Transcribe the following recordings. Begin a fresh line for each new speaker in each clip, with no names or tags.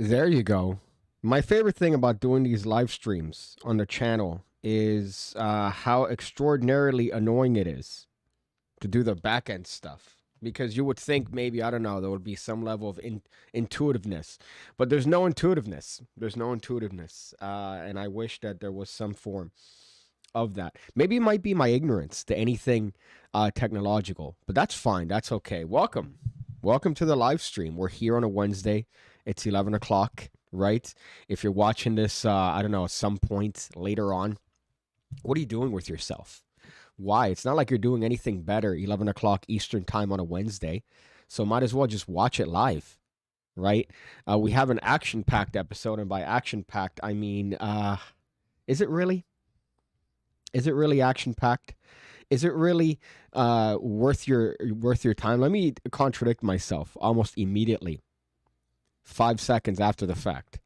There you go. My favorite thing about doing these live streams on the channel is how extraordinarily annoying it is to do the back end stuff. Because you would think maybe, I don't know, there would be some level of intuitiveness. But there's no intuitiveness. There's no intuitiveness. And I wish that there was some form of that. Maybe it might be my ignorance to anything technological, but that's fine. That's okay. Welcome. Welcome to the live stream. We're here on a Wednesday. It's 11 o'clock, right? If you're watching this, I don't know, at some point later on, what are you doing with yourself? Why? It's not like you're doing anything better 11 o'clock Eastern time on a Wednesday. So might as well just watch it live, right? We have an action packed episode. And by action packed, I mean, is it really? Is it really action packed? Is it really worth your time? Let me contradict myself almost immediately, 5 seconds after the fact.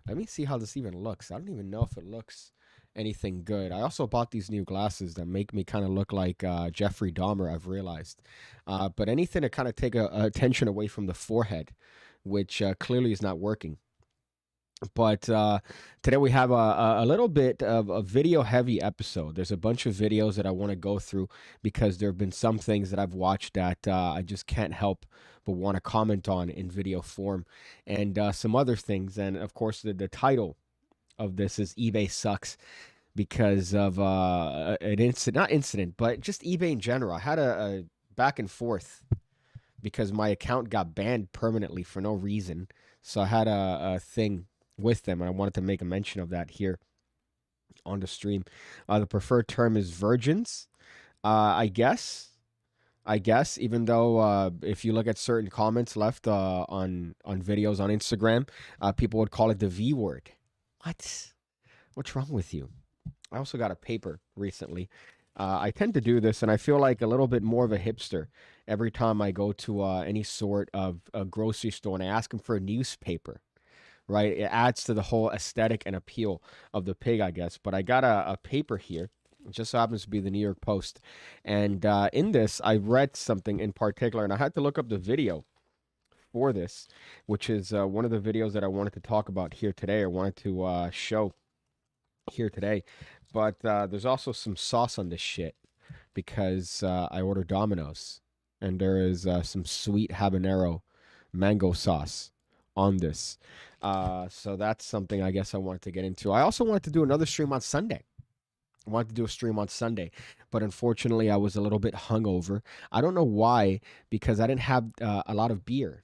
Let me see how this even looks. I don't even know if it looks anything good. I also bought these new glasses that make me kind of look like Jeffrey Dahmer, I've realized. But anything to kind of take attention away from the forehead, which clearly is not working. But today we have a little bit of a video heavy episode. There's a bunch of videos that I want to go through because there have been some things that I've watched that I just can't help but want to comment on in video form, and some other things. And of course, the title of this is eBay sucks because of an incident, not incident, but just eBay in general. I had a back and forth because my account got banned permanently for no reason. So I had a thing with them, and I wanted to make a mention of that here on the stream. The preferred term is virgins, I guess. I guess, even though if you look at certain comments left on videos on Instagram, people would call it the V word. What? What's wrong with you? I also got a paper recently. I tend to do this, and I feel like a little bit more of a hipster every time I go to any sort of a grocery store and I ask them for a newspaper, right? It adds to the whole aesthetic and appeal of the pig, I guess. But I got a paper here. It just so happens to be the New York Post. And in this, I read something in particular, and I had to look up the video for this, which is one of the videos that I wanted to talk about here today, or wanted to show here today. But there's also some sauce on this shit because I ordered Domino's, and there is some sweet habanero mango sauce on this. So that's something I guess I wanted to get into. I also wanted to do another stream on Sunday. I wanted to do a stream on Sunday, but unfortunately I was a little bit hungover. I don't know why, because I didn't have a lot of beer.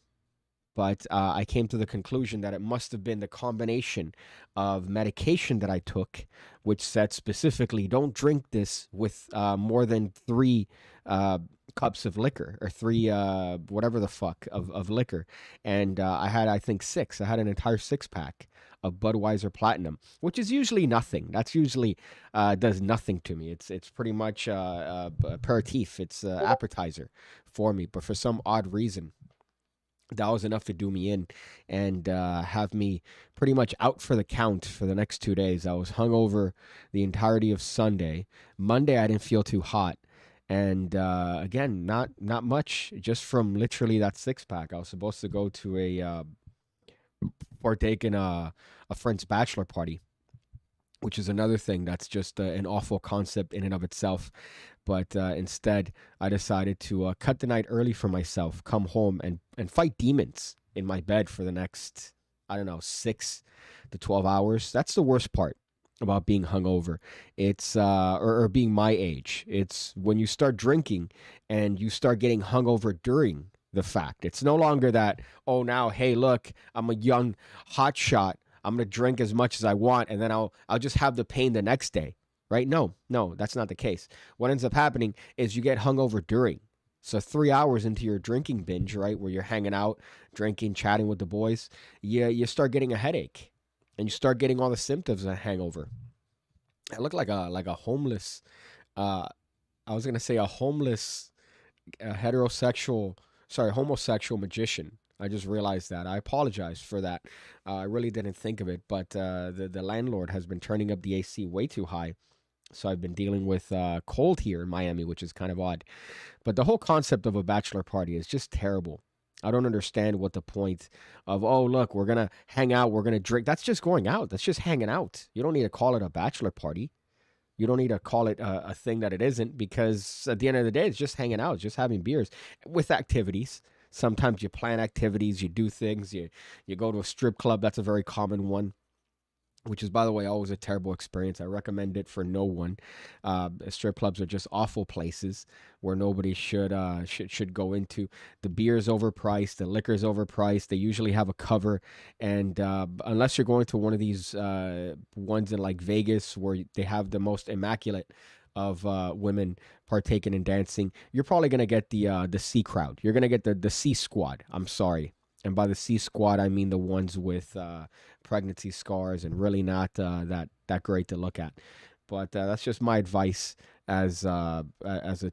But I came to the conclusion that it must have been the combination of medication that I took, which said specifically, don't drink this with more than 3 cups of liquor, or three, whatever the fuck, of liquor. And I had, I think, 6. I had an entire 6-pack of Budweiser Platinum, which is usually nothing. That's usually does nothing to me. It's pretty much aperitif. It's appetizer for me. But for some odd reason, that was enough to do me in and have me pretty much out for the count for the next 2 days. I was hungover the entirety of Sunday. Monday, I didn't feel too hot. And again, not much, just from literally that 6-pack. I was supposed to go to a partake in a friend's bachelor party, which is another thing that's just an awful concept in and of itself. But instead, I decided to cut the night early for myself, come home and fight demons in my bed for the next, I don't know, 6 to 12 hours. That's the worst part about being hungover. It's or being my age. It's when you start drinking and you start getting hungover during the fact. It's no longer that, oh, now, hey, look, I'm a young hotshot. I'm gonna drink as much as I want, and then I'll just have the pain the next day, right? No, that's not the case. What ends up happening is you get hungover during. So 3 hours into your drinking binge, right, where you're hanging out, drinking, chatting with the boys, you start getting a headache, and you start getting all the symptoms of a hangover. I look like a homeless. I was gonna say a homeless, homosexual magician. I just realized that. I apologize for that. I really didn't think of it, but the landlord has been turning up the AC way too high. So I've been dealing with cold here in Miami, which is kind of odd. But the whole concept of a bachelor party is just terrible. I don't understand what the point of, oh, look, we're going to hang out, we're going to drink. That's just going out. That's just hanging out. You don't need to call it a bachelor party. You don't need to call it a thing that it isn't, because at the end of the day, it's just hanging out, it's just having beers with activities. Sometimes you plan activities, you do things, you go to a strip club. That's a very common one, which is, by the way, always a terrible experience. I recommend it for no one. Strip clubs are just awful places where nobody should go into. The beer is overpriced, the liquor is overpriced. They usually have a cover, and unless you're going to one of these ones in like Vegas where they have the most immaculate of women partaking in dancing, you're probably gonna get the C crowd. You're gonna get the C squad. I'm sorry. And by the C squad, I mean the ones with pregnancy scars and really not that great to look at. But that's just my advice as a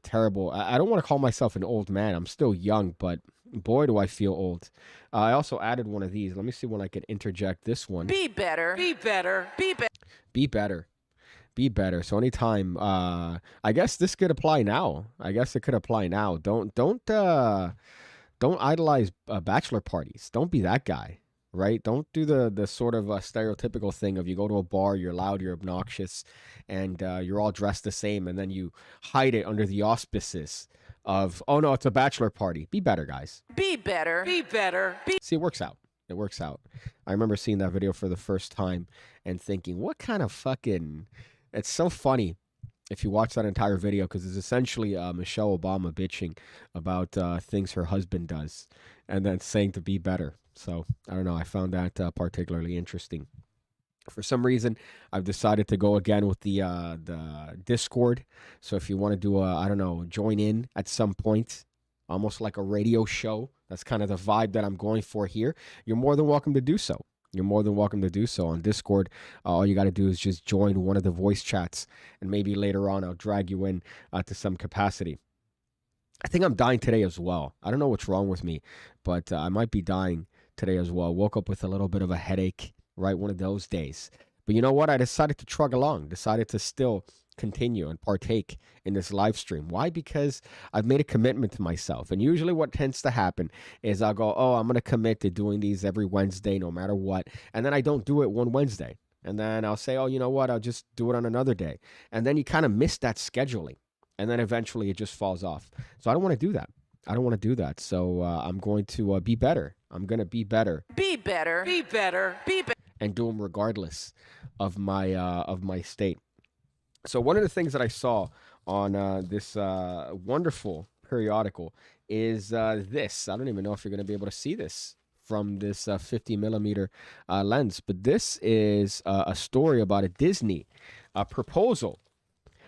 terrible. I don't want to call myself an old man. I'm still young, but boy, do I feel old. I also added one of these. Let me see when I can interject this one.
Be better. Be better. Be better.
Be better. Be better. So anytime, I guess this could apply now. I guess it could apply now. Don't idolize bachelor parties. Don't be that guy, right? Don't do the sort of stereotypical thing of you go to a bar, you're loud, you're obnoxious, and you're all dressed the same, and then you hide it under the auspices of, oh no, it's a bachelor party. Be better, guys.
Be better. Be better.
See, it works out. It works out. I remember seeing that video for the first time and thinking, what kind of fucking... It's so funny if you watch that entire video, because it's essentially Michelle Obama bitching about things her husband does and then saying to be better. So I don't know. I found that particularly interesting. For some reason, I've decided to go again with the Discord. So if you want to do I don't know, join in at some point, almost like a radio show. That's kind of the vibe that I'm going for here. You're more than welcome to do so. You're more than welcome to do so on Discord. All you got to do is just join one of the voice chats, and maybe later on I'll drag you in to some capacity. I think I'm dying today as well. I don't know what's wrong with me, but I might be dying today as well. Woke up with a little bit of a headache, right? One of those days. But you know what? I decided to trug along, decided to still continue and partake in this live stream. Why? Because I've made a commitment to myself. And usually what tends to happen is I'll go, oh, I'm going to commit to doing these every Wednesday, no matter what. And then I don't do it one Wednesday. And then I'll say, oh, you know what? I'll just do it on another day. And then you kind of miss that scheduling. And then eventually it just falls off. So I don't want to do that. I don't want to do that. So I'm going to be better. I'm going to be better.
Be better. Be better. Be better.
And do them regardless of my state. So one of the things that I saw on this wonderful periodical is this. I don't even know if you're going to be able to see this from this 50 millimeter lens, but this is a story about a Disney proposal.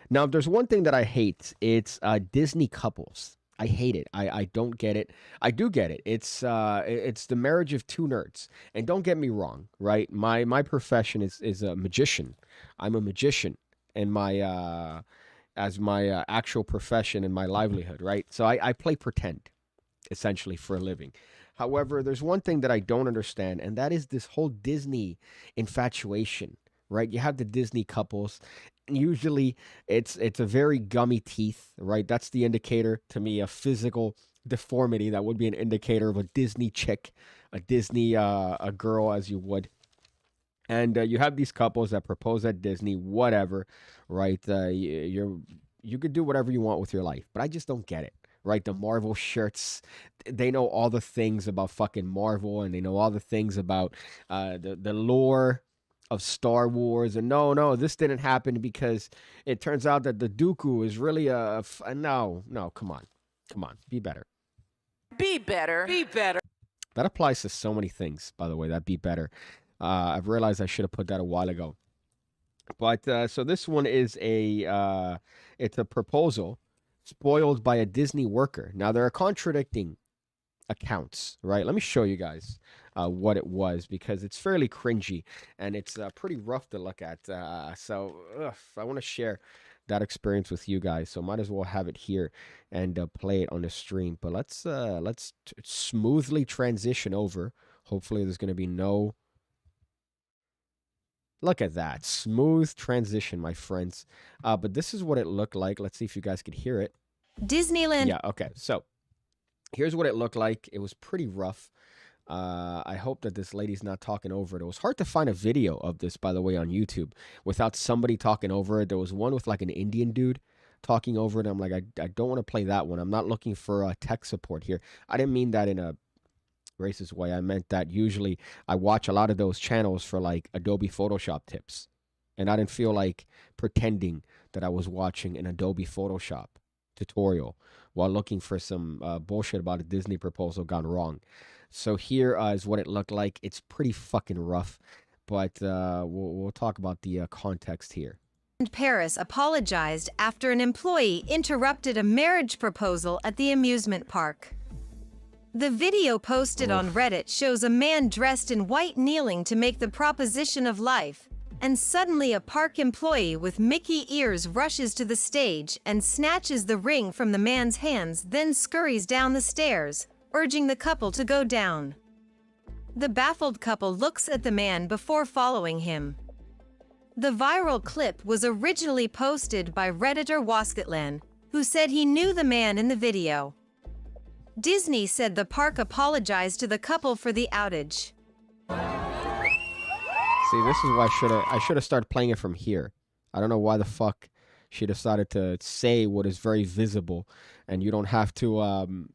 Now, if there's one thing that I hate, it's Disney couples. I hate it. I don't get it. I do get it. It's the marriage of two nerds. And don't get me wrong, right? My profession is a magician. I'm a magician in my as my actual profession and my livelihood, right? So I play pretend, essentially, for a living. However, there's one thing that I don't understand, and that is this whole Disney infatuation, right? You have the Disney couples. Usually it's a very gummy teeth, right? That's the indicator to me of physical deformity. That would be an indicator of a Disney chick, a Disney a girl, as you would. And you have these couples that propose at Disney, whatever, right? You could do whatever you want with your life, but I just don't get it, right? The Marvel shirts, they know all the things about fucking Marvel, and they know all the things about the lore of Star Wars. And no, this didn't happen because it turns out that the Dooku is really no, come on, be better.
Be better. Be better.
That applies to so many things, by the way, that be better. I've realized I should have put that a while ago. But so this one is it's a proposal spoiled by a Disney worker. Now, there are contradicting accounts, right? Let me show you guys what it was, because it's fairly cringy and it's pretty rough to look at. So I want to share that experience with you guys. So might as well have it here and play it on the stream. But let's smoothly transition over. Hopefully there's going to be no... Look at that. Smooth transition, my friends. But this is what it looked like. Let's see if you guys could hear it.
Disneyland.
Yeah, okay. So Here's what it looked like. It was pretty rough. I hope that this lady's not talking over it. It was hard to find a video of this, by the way, on YouTube without somebody talking over it. There was one with like an Indian dude talking over it. I'm like, I don't want to play that one. I'm not looking for tech support here. I didn't mean that in a racist way. I meant that usually I watch a lot of those channels for like Adobe Photoshop tips. And I didn't feel like pretending that I was watching an Adobe Photoshop tutorial while looking for some bullshit about a Disney proposal gone wrong. So here is what it looked like. It's pretty fucking rough, but we'll talk about the context here.
Paris apologized after an employee interrupted a marriage proposal at the amusement park. The video posted on Reddit shows a man dressed in white kneeling to make the proposition of life, and suddenly a park employee with Mickey ears rushes to the stage and snatches the ring from the man's hands, then scurries down the stairs, urging the couple to go down. The baffled couple looks at the man before following him. The viral clip was originally posted by Redditor Waskatlan, who said he knew the man in the video. Disney said the park apologized to the couple for the outage.
See, this is why I should have started playing it from here. I don't know why the fuck she decided to say what is very visible, and you don't have to.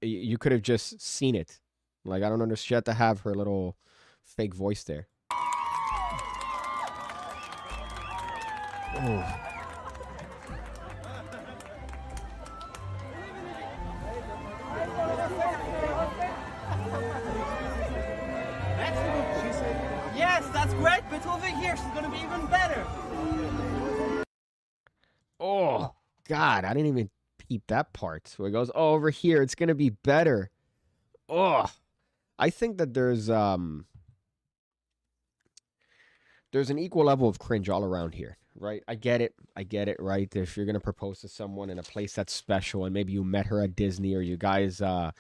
You could have just seen it. Like, I don't understand. She had to have her little fake voice there. Oh.
Yes, that's great, but over here she's gonna be even better.
Oh, God, I didn't even peep that part. Where it goes, oh, over here, it's gonna be better. Oh, I think that there's an equal level of cringe all around here, right? I get it, right? If you're gonna propose to someone in a place that's special, and maybe you met her at Disney, or you guys, I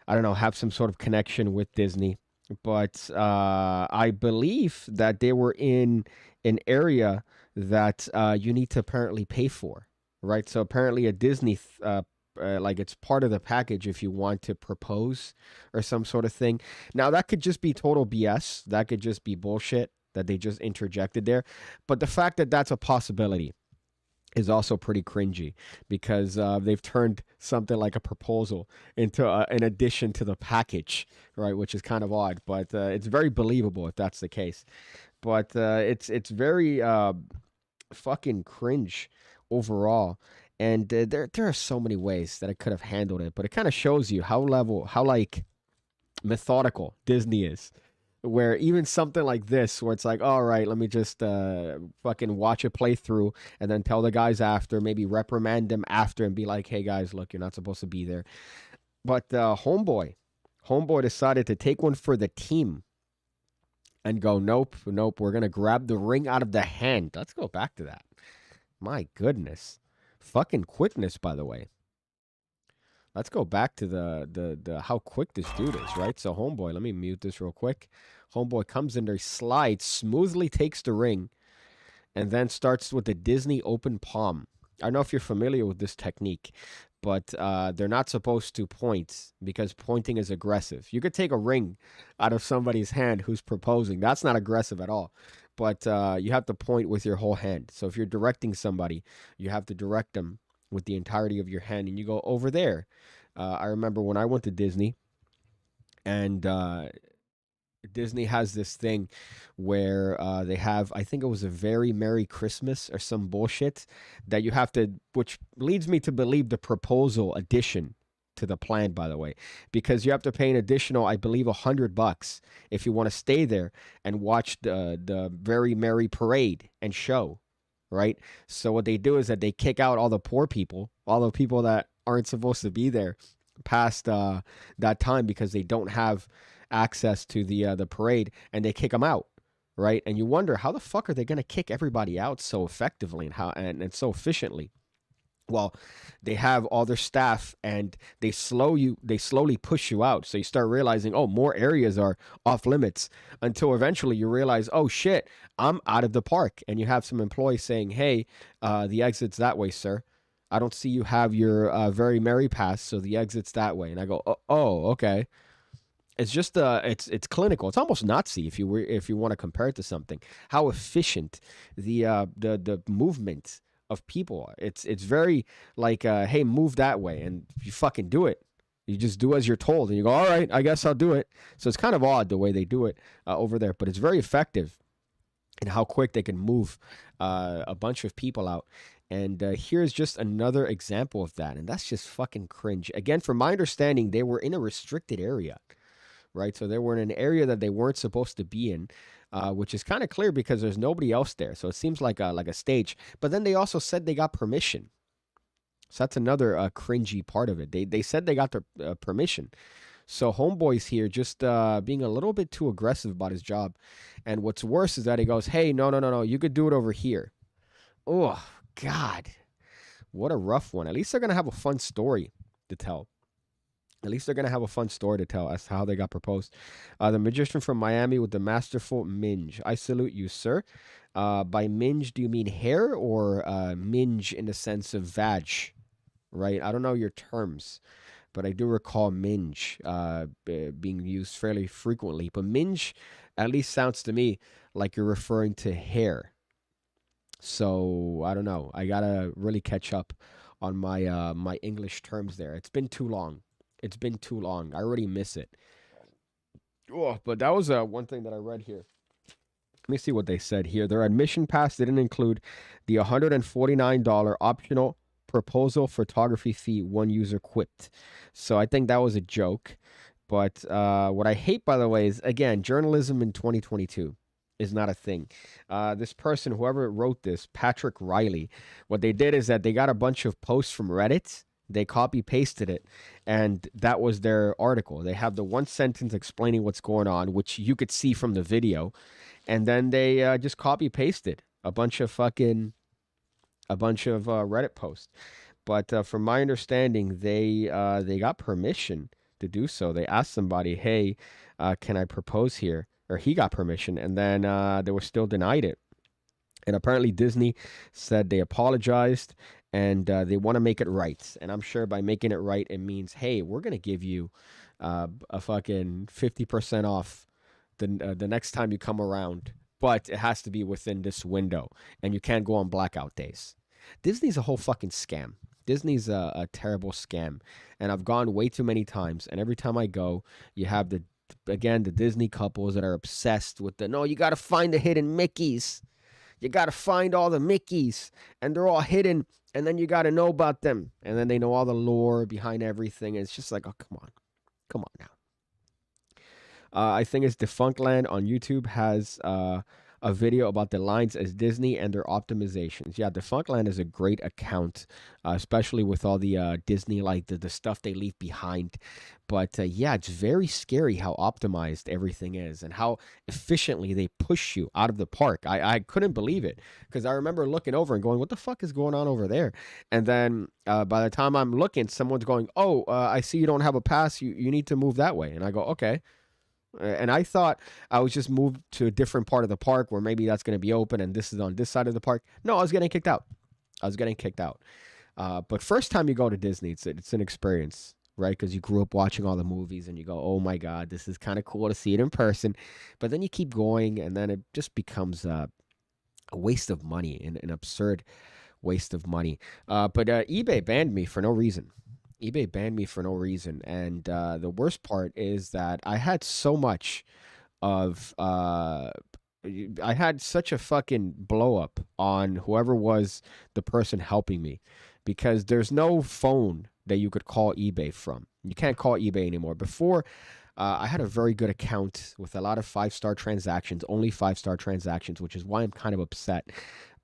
don't know, have some sort of connection with Disney. But I believe that they were in an area that you need to apparently pay for, right? So apparently a Disney, like it's part of the package if you want to propose or some sort of thing. Now, that could just be total BS. That could just be bullshit that they just interjected there. But the fact that that's a possibility is also pretty cringy, because they've turned something like a proposal into an addition to the package, right? Which is kind of odd, but it's very believable if that's the case. But it's very fucking cringe overall. And there are so many ways that I could have handled it, but it kind of shows you how like methodical Disney is. Where even something like this, where it's like, all right, let me just fucking watch it play through and then tell the guys after, maybe reprimand them after and be like, hey guys, look, you're not supposed to be there. But Homeboy decided to take one for the team and go, nope, we're going to grab the ring out of the hand. Let's go back to that. My goodness. Fucking quickness, by the way. Let's go back to the how quick this dude is, right? So Homeboy, let me mute this real quick. Homeboy comes in there, slides, smoothly takes the ring, and then starts with the Disney open palm. I don't know if you're familiar with this technique, but they're not supposed to point, because pointing is aggressive. You could take a ring out of somebody's hand who's proposing. That's not aggressive at all. But you have to point with your whole hand. So if you're directing somebody, you have to direct them with the entirety of your hand, and you go over there. I remember when I went to Disney, and Disney has this thing where they have, I think it was a Very Merry Christmas or some bullshit that you have to, which leads me to believe the proposal addition to the plan, by the way, because you have to pay an additional, I believe, $100 if you want to stay there and watch the Very Merry Parade and show. Right? So what they do is that they kick out all the poor people, all the people that aren't supposed to be there past that time, because they don't have access to the parade, and they kick them out, right? And you wonder, how the fuck are they going to kick everybody out so effectively and so efficiently? Well, they have all their staff, and they slowly push you out. So you start realizing, oh, more areas are off limits, until eventually you realize, oh shit, I'm out of the park. And you have some employees saying, hey, the exit's that way, sir. I don't see you have your very merry pass, so the exit's that way. And I go, oh, okay. It's just it's clinical. It's almost Nazi if you want to compare it to something. How efficient the movement of people are. It's very like hey, move that way, and you fucking do it. You just do as you're told, and you go, all right, I guess I'll do it. So it's kind of odd the way they do it over there, but it's very effective in how quick they can move a bunch of people out. And here's just another example of that, and that's just fucking cringe. Again, from my understanding, they were in a restricted area, right? So they were in an area that they weren't supposed to be in, which is kind of clear because there's nobody else there. So it seems like a stage. But then they also said they got permission. So that's another cringy part of it. They said they got their permission. So homeboy's here just being a little bit too aggressive about his job. And what's worse is that he goes, hey, no, you could do it over here. Oh, God. What a rough one. At least they're going to have a fun story to tell. At least they're going to have a fun story to tell as to how they got proposed. The magician from Miami with the masterful minge. I salute you, sir. By minge, do you mean hair or minge in the sense of vag? Right? I don't know your terms, but I do recall minge being used fairly frequently. But minge at least sounds to me like you're referring to hair. So I don't know. I got to really catch up on my my English terms there. It's been too long. It's been too long. I already miss it. Oh, but that was one thing that I read here. Let me see what they said here. Their admission pass didn't include the $149 optional proposal photography fee one user quipped. So I think that was a joke. But what I hate, by the way, is, again, journalism in 2022 is not a thing. This person, whoever wrote this, Patrick Riley, what they did is that they got a bunch of posts from Reddit. They copy-pasted it, and that was their article. They have the one sentence explaining what's going on, which you could see from the video, and then they just copy-pasted a bunch of Reddit posts. But from my understanding, they got permission to do so. They asked somebody, hey, can I propose here? Or he got permission, and then they were still denied it. And apparently Disney said they apologized, and they want to make it right. And I'm sure by making it right, it means, hey, we're going to give you a fucking 50% off the next time you come around. But it has to be within this window, and you can't go on blackout days. Disney's a whole fucking scam. Disney's a terrible scam. And I've gone way too many times, and every time I go, you have the Disney couples that are obsessed with no, you got to find the hidden Mickeys. You got to find all the Mickeys, and they're all hidden, and then you got to know about them. And then they know all the lore behind everything. And it's just like, oh, come on now. I think it's Defunctland on YouTube has a video about the lines as Disney and their optimizations. Yeah, Defunctland is a great account, especially with all the Disney, like the stuff they leave behind. But yeah, it's very scary how optimized everything is and how efficiently they push you out of the park. I couldn't believe it because I remember looking over and going, what the fuck is going on over there? And then by the time I'm looking, someone's going, oh, I see you don't have a pass. You need to move that way. And I go, okay. And I thought I was just moved to a different part of the park where maybe that's going to be open and this is on this side of the park. No, I was getting kicked out. But first time you go to Disney, it's an experience, right? Because you grew up watching all the movies and you go, oh my God, this is kind of cool to see it in person. But then you keep going and then it just becomes a waste of money, an absurd waste of money. But eBay banned me for no reason. And the worst part is that I had so much of I had such a fucking blow up on whoever was the person helping me, because there's no phone that you could call eBay from. You can't call eBay anymore. Before, I had a very good account with a lot of 5-star transactions, only 5-star transactions, which is why I'm kind of upset.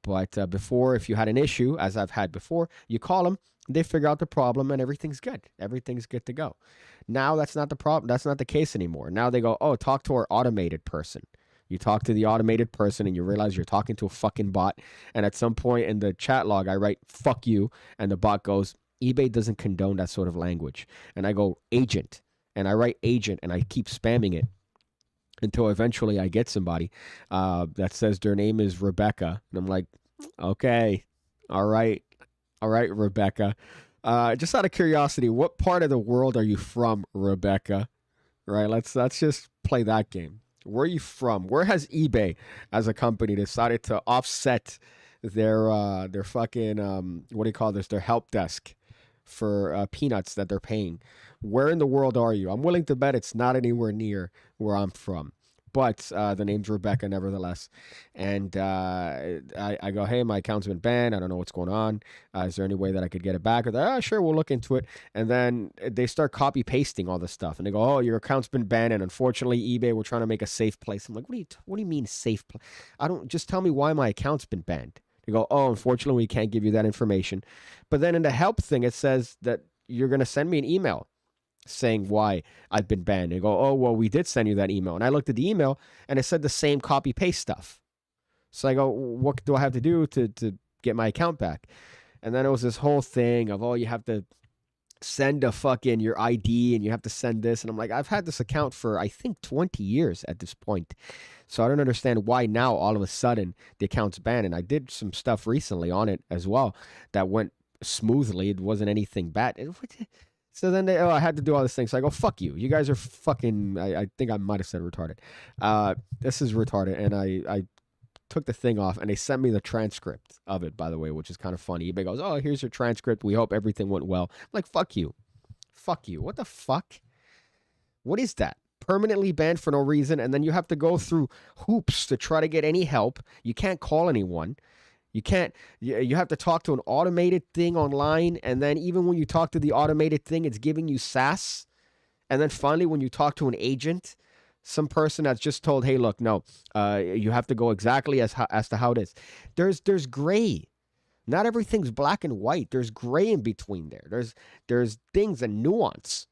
But before, if you had an issue, as I've had before, you call them, they figure out the problem, and everything's good. Everything's good to go. Now that's not the problem. That's not the case anymore. Now they go, oh, talk to our automated person. You talk to the automated person, and you realize you're talking to a fucking bot. And at some point in the chat log, I write, fuck you. And the bot goes, eBay doesn't condone that sort of language. And I go, agent. And I write agent, and I keep spamming it until eventually I get somebody that says their name is Rebecca. And I'm like, okay, all right. All right, Rebecca. Just out of curiosity, what part of the world are you from, Rebecca? Right, let's just play that game. Where are you from? Where has eBay as a company decided to offset their fucking what do you call this? Their help desk for peanuts that they're paying. Where in the world are you? I'm willing to bet it's not anywhere near where I'm from. But the name's Rebecca, nevertheless. And I go, hey, my account's been banned. I don't know what's going on. Is there any way that I could get it back? Or they're, oh, sure, we'll look into it. And then they start copy pasting all this stuff. And they go, oh, your account's been banned. And unfortunately, eBay, we're trying to make a safe place. I'm like, what do you mean safe place? Just tell me why my account's been banned. They go, oh, unfortunately, we can't give you that information. But then in the help thing, it says that you're going to send me an email saying why I've been banned. They go, oh, well, we did send you that email. And I looked at the email and it said the same copy paste stuff. So I go, what do I have to do to get my account back? And then it was this whole thing of, oh, you have to send a fucking your ID and you have to send this. And I'm like, I've had this account for, I think, 20 years at this point. So I don't understand why now all of a sudden the account's banned. And I did some stuff recently on it as well that went smoothly. It wasn't anything bad. So then I had to do all this thing. So I go, fuck you. You guys are fucking, I think I might have said retarded. This is retarded. And I took the thing off and they sent me the transcript of it, by the way, which is kind of funny. eBay goes, oh, here's your transcript. We hope everything went well. I'm like, fuck you. Fuck you. What the fuck? What is that? Permanently banned for no reason. And then you have to go through hoops to try to get any help. You can't call anyone. You can't, you have to talk to an automated thing online. And then even when you talk to the automated thing, it's giving you sass. And then finally, when you talk to an agent, some person that's just told, hey, look, no, you have to go exactly as to how it is. There's gray. Not everything's black and white. There's gray in between there. There's things and nuance.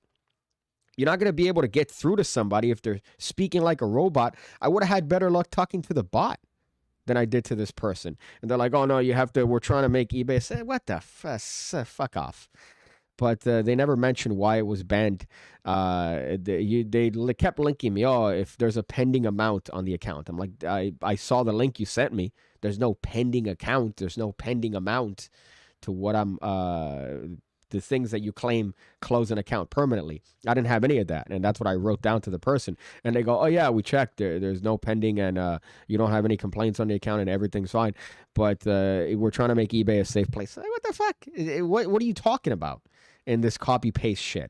You're not going to be able to get through to somebody if they're speaking like a robot. I would have had better luck talking to the bot than I did to this person. And they're like, oh, no, we're trying to make eBay. Say, what the fuck off. But they never mentioned why it was banned. They kept linking me, oh, if there's a pending amount on the account. I'm like, I saw the link you sent me. There's no pending account. There's no pending amount to what the things that you claim close an account permanently. I didn't have any of that. And that's what I wrote down to the person. And they go, oh, yeah, we checked. There's no pending and you don't have any complaints on the account and everything's fine. But we're trying to make eBay a safe place. Like, what the fuck? What are you talking about in this copy-paste shit?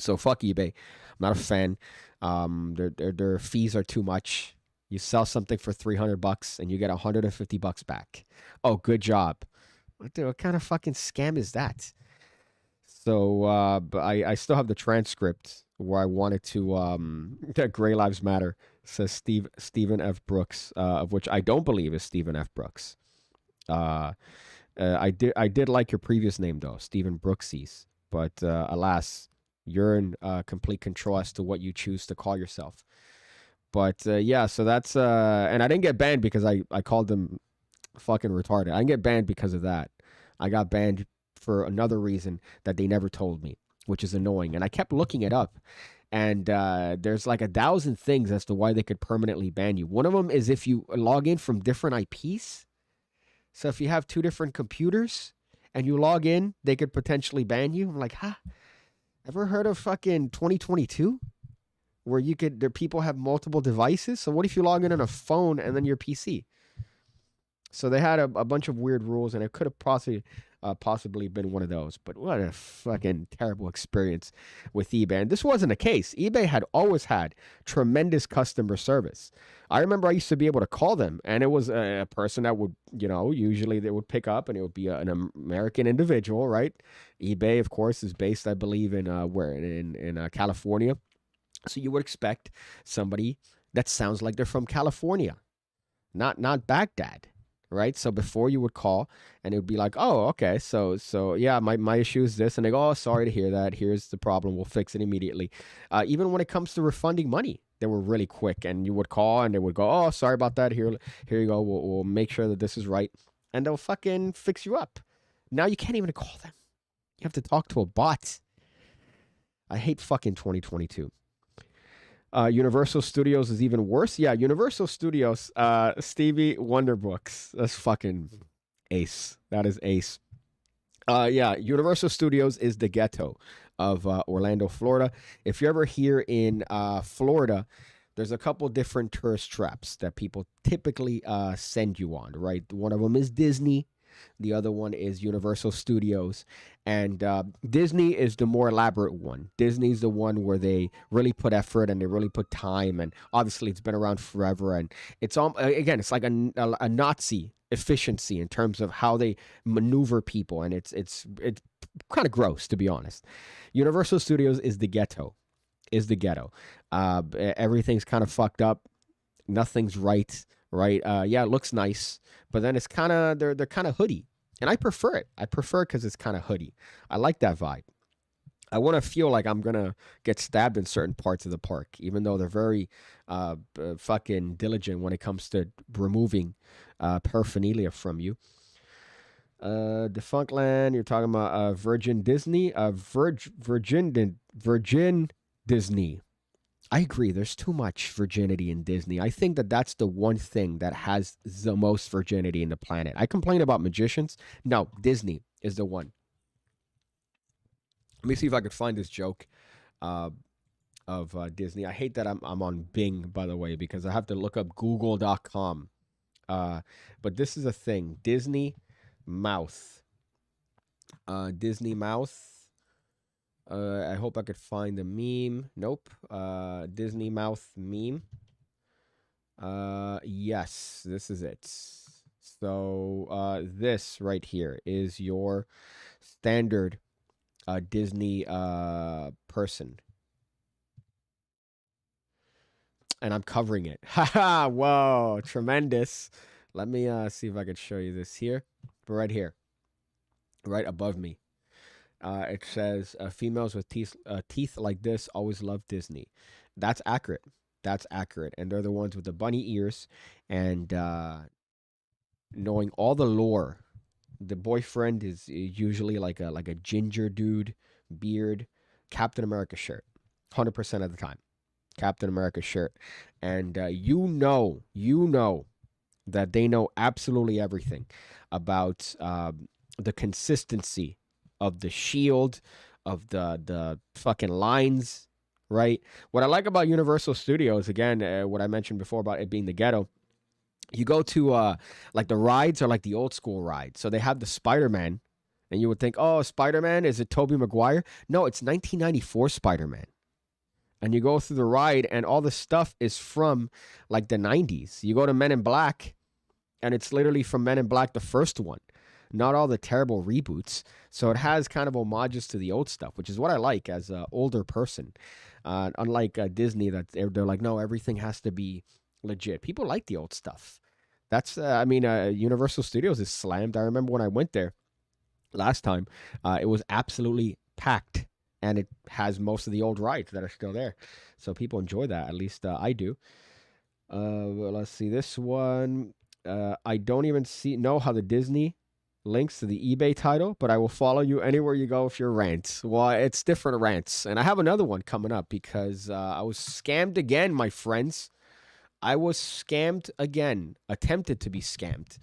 So fuck eBay. I'm not a fan. Their fees are too much. You sell something for $300 and you get $150 back. Oh, good job. What kind of fucking scam is that? So, but I still have the transcript where I wanted to, that Gray Lives Matter says Stephen F. Brooks, of which I don't believe is Stephen F. Brooks. I did like your previous name though, Stephen Brooksies, but alas, you're in complete control as to what you choose to call yourself. But yeah, so that's, and I didn't get banned because I called them fucking retarded. I didn't get banned because of that. I got banned for another reason that they never told me, which is annoying. And I kept looking it up. And there's like 1,000 things as to why they could permanently ban you. One of them is if you log in from different IPs. So if you have 2 different computers and you log in, they could potentially ban you. I'm like, huh? Ever heard of fucking 2022? Where people have multiple devices? So what if you log in on a phone and then your PC? So they had a bunch of weird rules, and it could have possibly been one of those. But what a fucking terrible experience with eBay. And this wasn't the case. eBay had always had tremendous customer service. I remember I used to be able to call them, and it was a person that would, usually they would pick up, and it would be an American individual, right? eBay, of course, is based, I believe, in California. So you would expect somebody that sounds like they're from California, not Baghdad. Right. So before you would call and it would be like, oh, OK, so yeah, my issue is this. And they go, oh, sorry to hear that. Here's the problem. We'll fix it immediately. Even when it comes to refunding money, they were really quick. And you would call and they would go, oh, sorry about that. Here you go. We'll make sure that this is right. And they'll fucking fix you up. Now you can't even call them. You have to talk to a bot. I hate fucking 2022. Universal Studios is even worse. Yeah, Universal Studios, Stevie Wonder Books. That's fucking ace. That is ace. Yeah, Universal Studios is the ghetto of Orlando, Florida. If you're ever here in Florida, there's a couple different tourist traps that people typically send you on, right? One of them is Disney. The other one is Universal Studios. And Disney is the more elaborate one. Disney's the one where they really put effort and they really put time. And obviously, it's been around forever. And it's all, again, it's like a Nazi efficiency in terms of how they maneuver people. And it's kind of gross, to be honest. Universal Studios is the ghetto. Everything's kind of fucked up. Nothing's right. Yeah, it looks nice, but then it's kind of they're kind of hoodie, and I prefer it. I prefer it because it's kind of hoodie. I like that vibe. I want to feel like I'm gonna get stabbed in certain parts of the park, even though they're very fucking diligent when it comes to removing paraphernalia from you. Defunct Land. You're talking about Virgin Disney. Virgin Disney. I agree. There's too much virginity in Disney. I think that that's the one thing that has the most virginity in the planet. I complain about magicians. No, Disney is the one. Let me see if I could find this joke of Disney. I hate that I'm on Bing, by the way, because I have to look up google.com. But this is a thing. Disney mouth. Disney mouth. I hope I could find the meme. Nope. Disney mouth meme. Yes, this is it. So this right here is your standard Disney person. And I'm covering it. Haha, whoa, tremendous. Let me see if I could show you this here. Right here. Right above me. It says females with teeth like this always love Disney. That's accurate. And they're the ones with the bunny ears and knowing all the lore. The boyfriend is usually like a ginger dude, beard, Captain America shirt, 100% of the time. Captain America shirt, and you know that they know absolutely everything about the consistency of the shield, of the fucking lines, right? What I like about Universal Studios, again, what I mentioned before about it being the ghetto, you go to like the rides are like the old school rides. So they have the Spider-Man, and you would think, oh, Spider-Man, is it Tobey Maguire? No, it's 1994 Spider-Man. And you go through the ride, and all the stuff is from like the 90s. You go to Men in Black, and it's literally from Men in Black, the first one. Not all the terrible reboots. So it has kind of homages to the old stuff, which is what I like as an older person. Unlike Disney, that they're like, no, everything has to be legit. People like the old stuff. That's, Universal Studios is slammed. I remember when I went there last time, it was absolutely packed. And it has most of the old rides that are still there. So people enjoy that. At least I do. Well, let's see this one. I don't even know how the Disney links to the eBay title, but I will follow you anywhere you go if you're rants. Well, it's different rants. And I have another one coming up because I was scammed again, my friends. I was scammed again, attempted to be scammed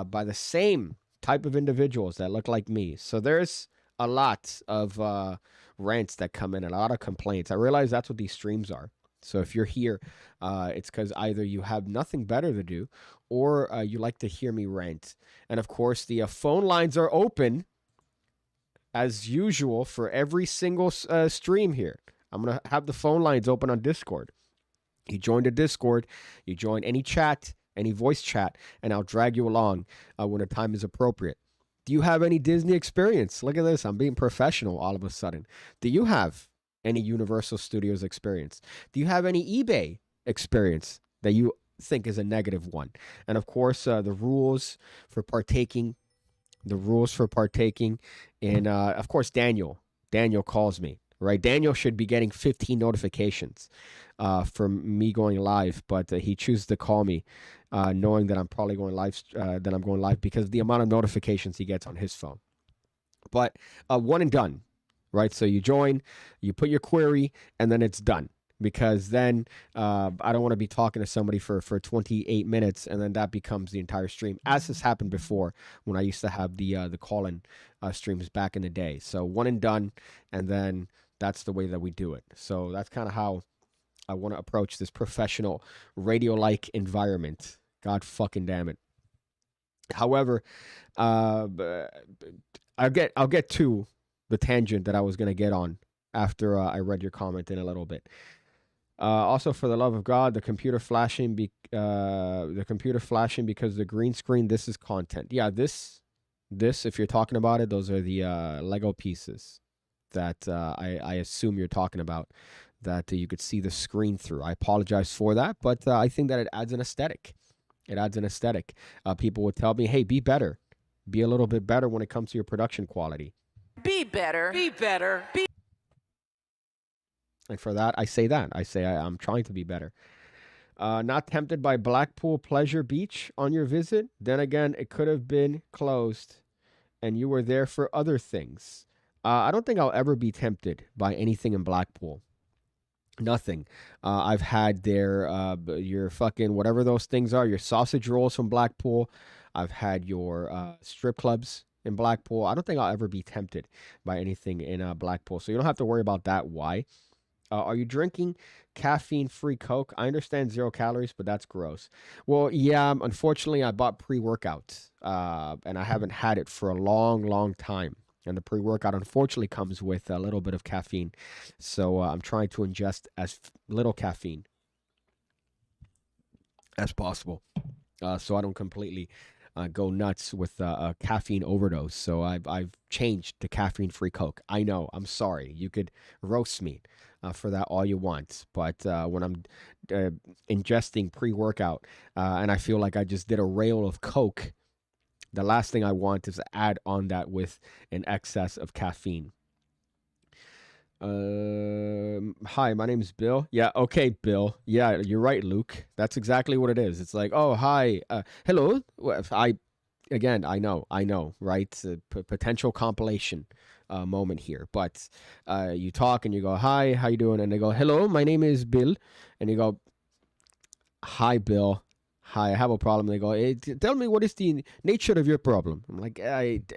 by the same type of individuals that look like me. So there's a lot of rants that come in, a lot of complaints. I realize that's what these streams are. So if you're here, it's because either you have nothing better to do or you like to hear me rant. And of course, the phone lines are open as usual for every single stream here. I'm going to have the phone lines open on Discord. You join the Discord, you join any chat, any voice chat, and I'll drag you along when the time is appropriate. Do you have any Disney experience? Look at this. I'm being professional all of a sudden. Do you have any Universal Studios experience? Do you have any eBay experience that you think is a negative one? And of course, the rules for partaking in, of course, Daniel calls me, right? Daniel should be getting 15 notifications from me going live, but he chooses to call me knowing that I'm probably going live, because of the amount of notifications he gets on his phone. But one and done, right? So you join, you put your query, and then it's done. because then I don't want to be talking to somebody for 28 minutes and then that becomes the entire stream, as has happened before when I used to have the call-in streams back in the day. So one and done, and then that's the way that we do it. So that's kind of how I want to approach this professional radio-like environment. God fucking damn it. However, I'll get to the tangent that I was gonna get on after I read your comment in a little bit. Also, for the love of God, the computer flashing, because the green screen. This is content. Yeah, this. If you're talking about it, those are the Lego pieces that I assume you're talking about. That you could see the screen through. I apologize for that, but I think that it adds an aesthetic. It adds an aesthetic. People would tell me, "Hey, be better, be a little bit better when it comes to your production quality."
Be better. Be better. Be
And for that, I say I'm trying to be better. Not tempted by Blackpool Pleasure Beach on your visit? Then again, it could have been closed and you were there for other things. I don't think I'll ever be tempted by anything in Blackpool. Nothing. I've had your fucking whatever those things are, your sausage rolls from Blackpool. I've had your strip clubs in Blackpool. I don't think I'll ever be tempted by anything in Blackpool. So you don't have to worry about that. Why? Are you drinking caffeine-free Coke? I understand 0 calories, but that's gross. Well, yeah, unfortunately, I bought pre-workout, and I haven't had it for a long, long time. And the pre-workout, unfortunately, comes with a little bit of caffeine. So I'm trying to ingest as little caffeine as possible, so I don't completely go nuts with a caffeine overdose. So I've changed to caffeine-free Coke. I know. I'm sorry. You could roast me for that all you want. But when I'm ingesting pre-workout and I feel like I just did a rail of Coke, the last thing I want is to add on that with an excess of caffeine. Hi, my name's Bill. Yeah, okay, Bill. Yeah, you're right, Luke. That's exactly what it is. It's like, oh, hi, hello. I know, right? Potential compilation moment here, but you talk and you go, hi, how you doing? And they go, hello, my name is Bill, and you go, hi, Bill. Hi, I have a problem. They go, hey, tell me what is the nature of your problem. I'm like,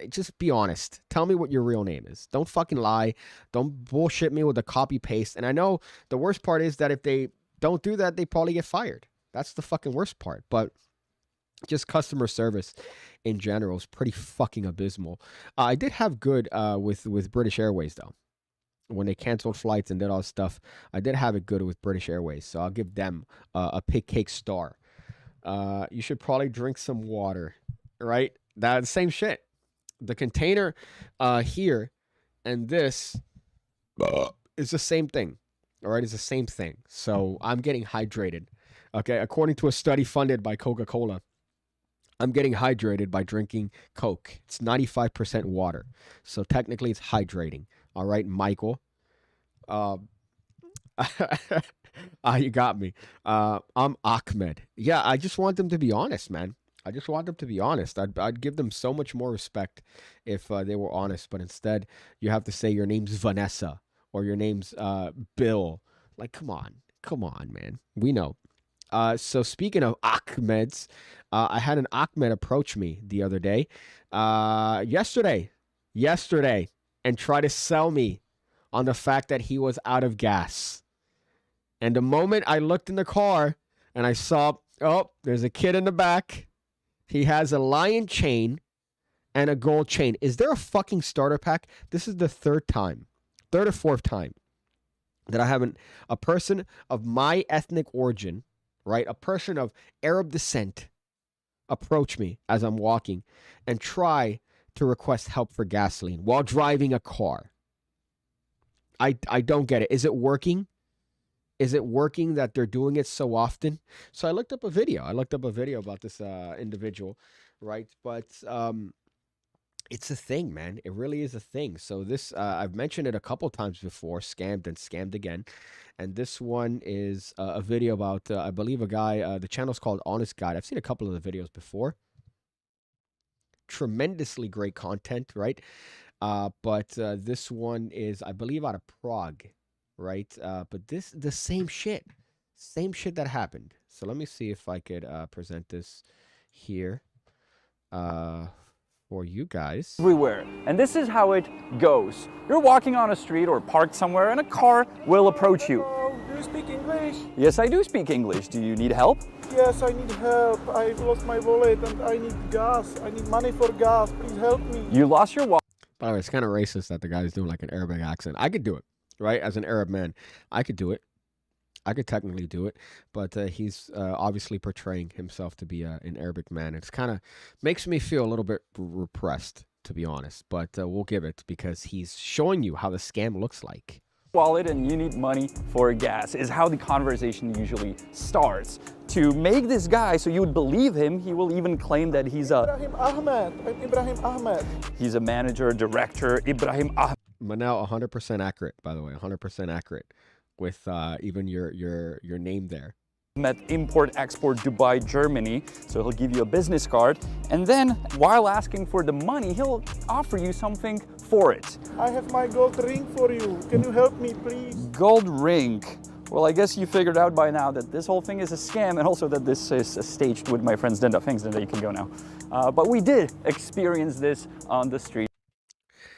just be honest. Tell me what your real name is. Don't fucking lie. Don't bullshit me with a copy paste. And I know the worst part is that if they don't do that, they probably get fired. That's the fucking worst part. But just customer service in general is pretty fucking abysmal. I did have good with British Airways, though. When they canceled flights and did all this stuff, I did have it good with British Airways. So I'll give them a PigCake star. You should probably drink some water, right? That same shit. The container here and this is the same thing. All right, it's the same thing. So I'm getting hydrated. Okay, according to a study funded by Coca-Cola, I'm getting hydrated by drinking Coke. It's 95% water. So technically it's hydrating. All right, Michael. You got me. I'm Ahmed. Yeah, I just want them to be honest, man. I just want them to be honest. I'd give them so much more respect if they were honest, but instead you have to say your name's Vanessa or your name's Bill. Like, come on, man. We know. So speaking of Ahmeds, I had an Ahmed approach me the other day, yesterday, and try to sell me on the fact that he was out of gas. And the moment I looked in the car and I saw, oh, there's a kid in the back. He has a lion chain and a gold chain. Is there a fucking starter pack? This is the third or fourth time that I haven't, a person of my ethnic origin, right? A person of Arab descent approach me as I'm walking and try to request help for gasoline while driving a car. I don't get it. Is it working? Is it working that they're doing it so often? So I looked up a video. About this individual, right? But it's a thing, man. It really is a thing. So this, I've mentioned it a couple times before, scammed and scammed again. And this one is a video about, I believe, a guy, the channel's called Honest Guide. I've seen a couple of the videos before. Tremendously great content, right? But this one is, I believe, out of Prague, right? But the same shit, that happened. So let me see if I could present this here for you guys.
Everywhere. And this is how it goes. You're walking on a street or parked somewhere and a car will approach you.
Hello, do you speak English?
Yes, I do speak English. Do you need help?
Yes, I need help. I lost my wallet and I need gas. I need money for gas. Please help me.
You lost your wallet.
By the way, it's kind of racist that the guy's doing like an Arabic accent. I could do it, right? As an Arab man, I could do it. I could technically do it, but he's obviously portraying himself to be an Arabic man. It's kind of makes me feel a little bit repressed, to be honest, but we'll give it because he's showing you how the scam looks like.
Wallet and you need money for gas is how the conversation usually starts. To make this guy so you would believe him, he will even claim that he's
Ibrahim Ahmed. I'm Ibrahim Ahmed.
he's a manager, director, Ibrahim Ahmed.
Manel, 100% accurate, by the way, 100% accurate with even your name there.
Import Export Dubai, Germany. So he'll give you a business card, and then while asking for the money, he'll offer you something for it.
I have my gold ring for you. Can you help me, please?
Gold ring. Well, I guess you figured out by now that this whole thing is a scam, and also that this is staged with my friends Denda. Thanks, Denda, you can go now. But we did experience this on the street.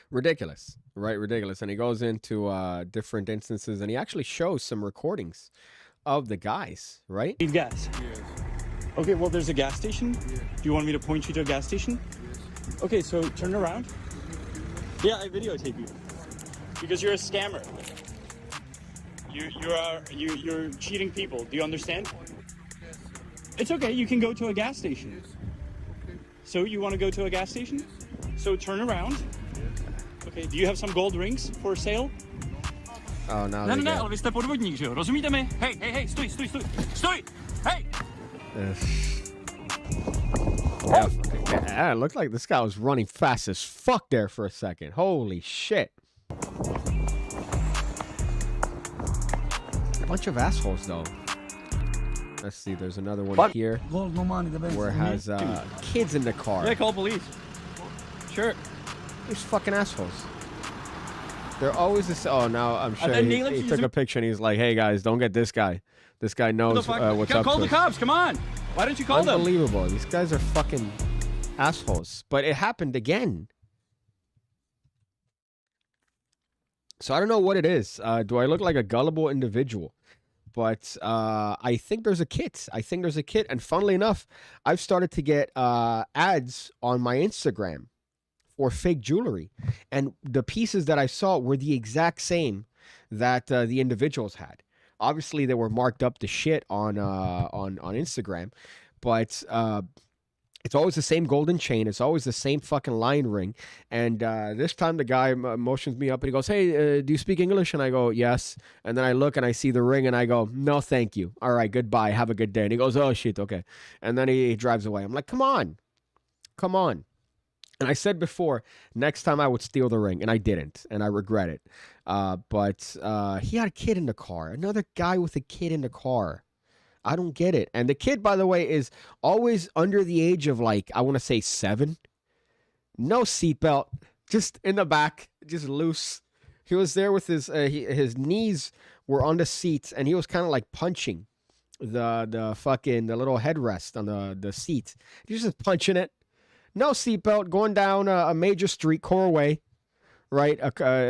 Ridiculous, right? Ridiculous. And he goes into different instances, and he actually shows some recordings of the guys, right?
Need gas? Yes. Okay, well, there's a gas station. Yeah. Do you want me to point you to a gas station? Yes. Okay, so turn around. Yeah, I videotape you. Because you're a scammer. You're cheating people. Do you understand? Yes. It's okay, you can go to a gas station. Yes. Okay. So you want to go to a gas station? Yes. So turn around. Yes. Okay, do you have some gold rings for sale?
Oh, no.
Ne, ale vy jste podvodník, že jo? Rozumíte mi? Hej, stoj! Hej!
Yeah, it looked like this guy was running fast as fuck there for a second. Holy shit. A bunch of assholes, though. Let's see, there's another one here where it has kids in the car.
Yeah, call police. Sure.
These fucking assholes. They're always this. Oh, now I'm sure he took a picture and he's like, "Hey guys, don't get this guy. This guy knows what's up."
Call the cops. Come on. Why don't you call them?
Unbelievable. These guys are fucking assholes. But it happened again. So I don't know what it is. Do I look like a gullible individual? But I think there's a kit. And funnily enough, I've started to get ads on my Instagram for fake jewelry, and the pieces that I saw were the exact same that the individuals had. Obviously, they were marked up to shit on Instagram, but it's always the same golden chain. It's always the same fucking lion ring. And this time, the guy motions me up and he goes, "Hey, do you speak English?" And I go, "Yes." And then I look and I see the ring and I go, "No, thank you. All right, goodbye. Have a good day." And he goes, "Oh shit, okay." And then he drives away. I'm like, come on. And I said before, next time I would steal the ring, and I didn't, and I regret it. But he had a kid in the car. Another guy with a kid in the car. I don't get it. And the kid, by the way, is always under the age of, like, I want to say 7. No seatbelt, just in the back, just loose. He was there with his knees were on the seat, and he was kind of like punching the little headrest on the seat. He was just punching it. No seatbelt, going down a major street, Corway, right?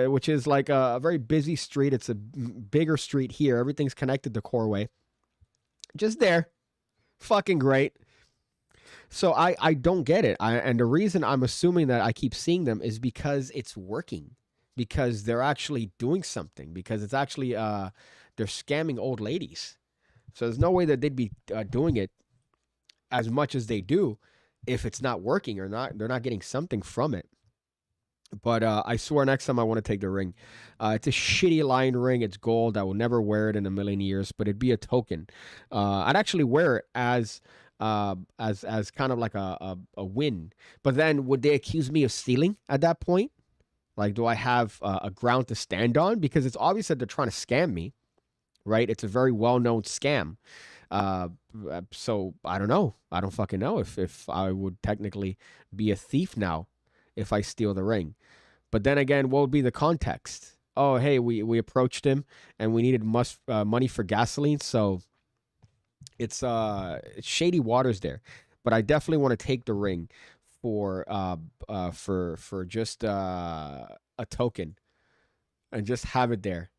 Which is like a very busy street. It's a bigger street here. Everything's connected to Corway. Just there. Fucking great. So I don't get it. And the reason I'm assuming that I keep seeing them is because it's working. Because they're actually doing something. Because it's actually, they're scamming old ladies. So there's no way that they'd be doing it as much as they do if it's not working or not. They're not getting something from it. But I swear next time I want to take the ring. It's a shitty lion ring. It's gold. I will never wear it in a million years, but it'd be a token. I'd actually wear it as kind of like a win. But then would they accuse me of stealing at that point? Like, do I have a ground to stand on? Because it's obvious that they're trying to scam me, right? It's a very well-known scam. So I don't know. I don't fucking know if I would technically be a thief now if I steal the ring. But then again, what would be the context? oh, hey, we approached him and we needed money for gasoline. So it's shady waters there. But I definitely want to take the ring for just a token and just have it there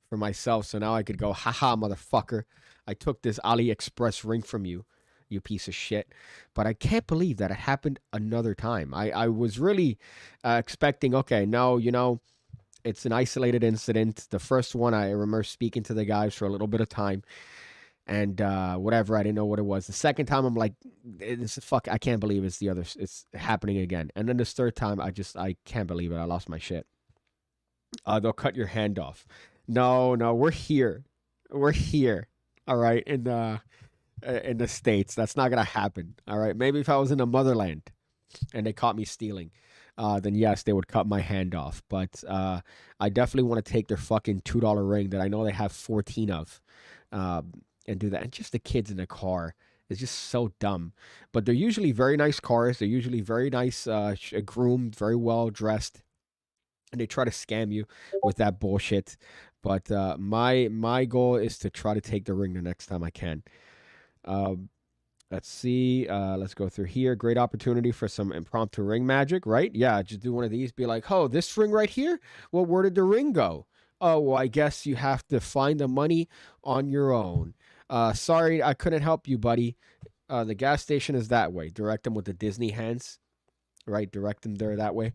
for myself. So now I could go, haha, motherfucker. I took this AliExpress ring from you, you piece of shit. But I can't believe that it happened another time. I was really expecting, okay, no, you know, it's an isolated incident. The first one, I remember speaking to the guys for a little bit of time. And whatever, I didn't know what it was. The second time, I'm like, I can't believe it's happening again. And then this third time, I can't believe it. I lost my shit. They'll cut your hand off. No, we're here. We're here. All right, in the States, that's not gonna happen. All right, maybe if I was in the motherland and they caught me stealing, then yes, they would cut my hand off. But I definitely want to take their fucking $2 ring that I know they have 14 of, and do that. And just the kids in the car is just so dumb. But they're usually very nice cars. They're usually very nice, groomed, very well dressed. And they try to scam you with that bullshit. But my goal is to try to take the ring the next time I can. Let's see. Let's go through here. Great opportunity for some impromptu ring magic, right? Yeah, just do one of these. Be like, oh, this ring right here? Well, where did the ring go? Oh, well, I guess you have to find the money on your own. Sorry, I couldn't help you, buddy. The gas station is that way. Direct them with the Disney hands, right? Direct them there that way.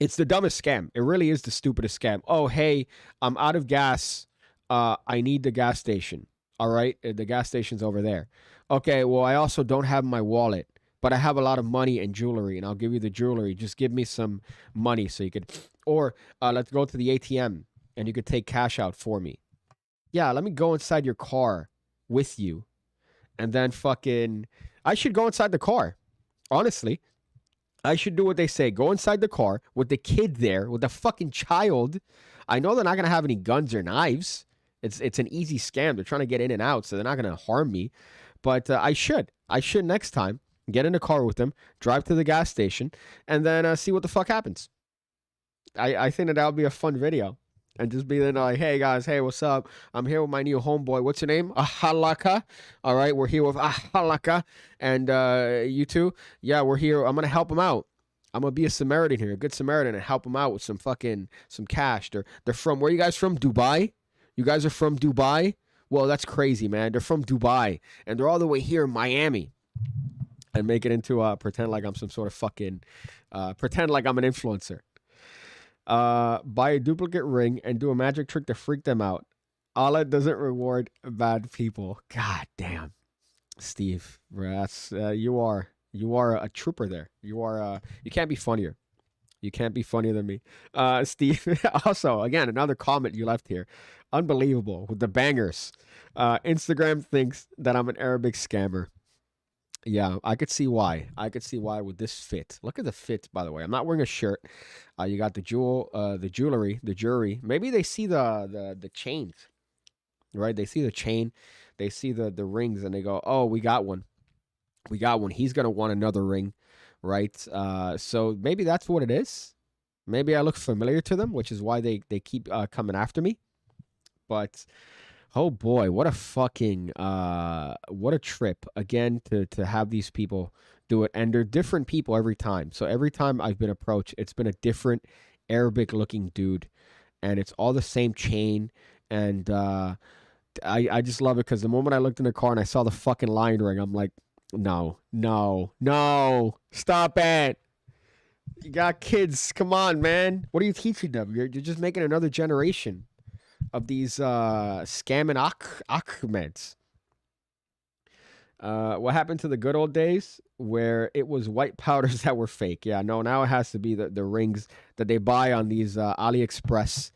It's the dumbest scam. It really is the stupidest scam. Oh, hey, I'm out of gas. I need the gas station. All right, the gas station's over there. Okay, well, I also don't have my wallet, but I have a lot of money and jewelry, and I'll give you the jewelry. Just give me some money so you could, or let's go to the ATM, and you could take cash out for me. Yeah, let me go inside your car with you. And then I should go inside the car. Honestly, I should do what they say. Go inside the car with the kid there, with the fucking child. I know they're not going to have any guns or knives. It's an easy scam. They're trying to get in and out, so they're not going to harm me. But I should next time get in the car with them, drive to the gas station, and then see what the fuck happens. I think that would be a fun video. And just be then like, hey guys, hey, what's up? I'm here with my new homeboy. What's your name? Ahalaka. All right, we're here with Ahalaka. And you two? Yeah, we're here. I'm going to help him out. I'm going to be a Samaritan here, a good Samaritan, and help him out with some cash. They're from, where are you guys from? Dubai? You guys are from Dubai? Well, that's crazy, man. They're from Dubai. And they're all the way here in Miami. And make it into, pretend like I'm some sort of pretend like I'm an influencer. Buy a duplicate ring and do a magic trick to freak them out. Allah doesn't reward bad people. God damn, Steve, that's you are a trooper there. You can't be funnier. You can't be funnier than me, Steve. Also, again, another comment you left here, unbelievable with the bangers. Instagram thinks that I'm an Arabic scammer. Yeah, I could see why. With this fit. Look at the fit, by the way. I'm not wearing a shirt. You got the jewelry. Maybe they see the chains, right? They see the chain, they see the rings, and they go, "Oh, we got one. He's gonna want another ring, right?" So maybe that's what it is. Maybe I look familiar to them, which is why they keep coming after me. But oh boy, what a fucking what a trip again to have these people do it. And they're different people every time. So every time I've been approached, it's been a different Arabic looking dude, and it's all the same chain. And I just love it because the moment I looked in the car and I saw the fucking lion ring, I'm like, no, stop it. You got kids, come on, man. What are you teaching them? You're just making another generation of these scamming Ahmeds. What happened to the good old days where it was white powders that were fake? Yeah, no, now it has to be the rings that they buy on these AliExpress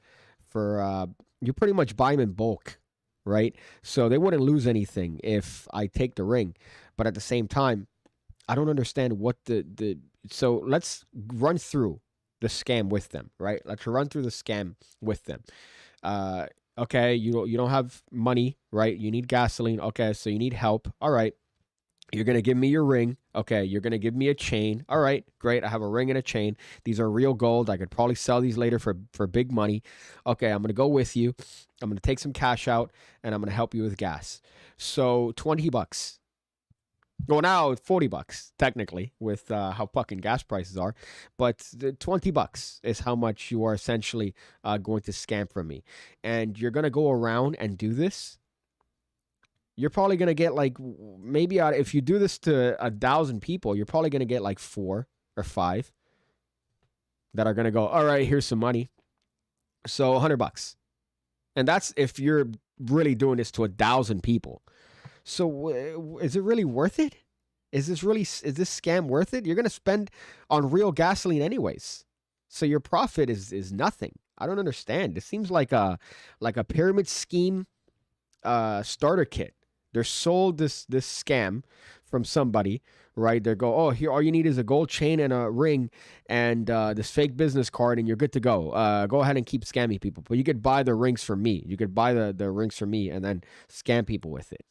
for, you pretty much buy them in bulk, right? So they wouldn't lose anything if I take the ring. But at the same time, I don't understand what so let's run through the scam with them, right? Let's run through the scam with them. Okay, you don't have money, right? You need gasoline. Okay, so you need help. All right. You're going to give me your ring. Okay, you're going to give me a chain. All right, great. I have a ring and a chain. These are real gold. I could probably sell these later for big money. Okay, I'm going to go with you. I'm going to take some cash out, and I'm going to help you with gas. So $20. Well, now $40 technically with how fucking gas prices are, but $20 is how much you are essentially going to scam from me, and you're gonna go around and do this. You're probably gonna get like maybe if you do this to 1,000 people, you're probably gonna get like 4 or 5 that are gonna go, all right, here's some money. So $100, and that's if you're really doing this to 1,000 people. So is it really worth it? Is this scam worth it? You're going to spend on real gasoline anyways. So your profit is nothing. I don't understand. It seems like a pyramid scheme starter kit. They're sold this scam from somebody, right? They go, oh, here all you need is a gold chain and a ring and this fake business card, and you're good to go. Go ahead and keep scamming people. But you could buy the rings from me. You could buy the rings from me and then scam people with it.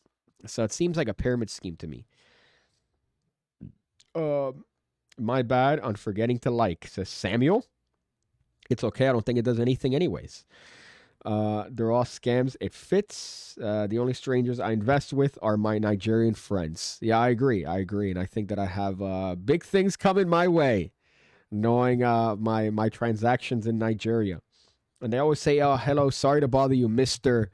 So it seems like a pyramid scheme to me. My bad on forgetting to like, says Samuel. It's okay. I don't think it does anything anyways. They're all scams. It fits. The only strangers I invest with are my Nigerian friends. Yeah, I agree. And I think that I have big things coming my way, knowing my transactions in Nigeria. And they always say, oh, hello, sorry to bother you, Mr.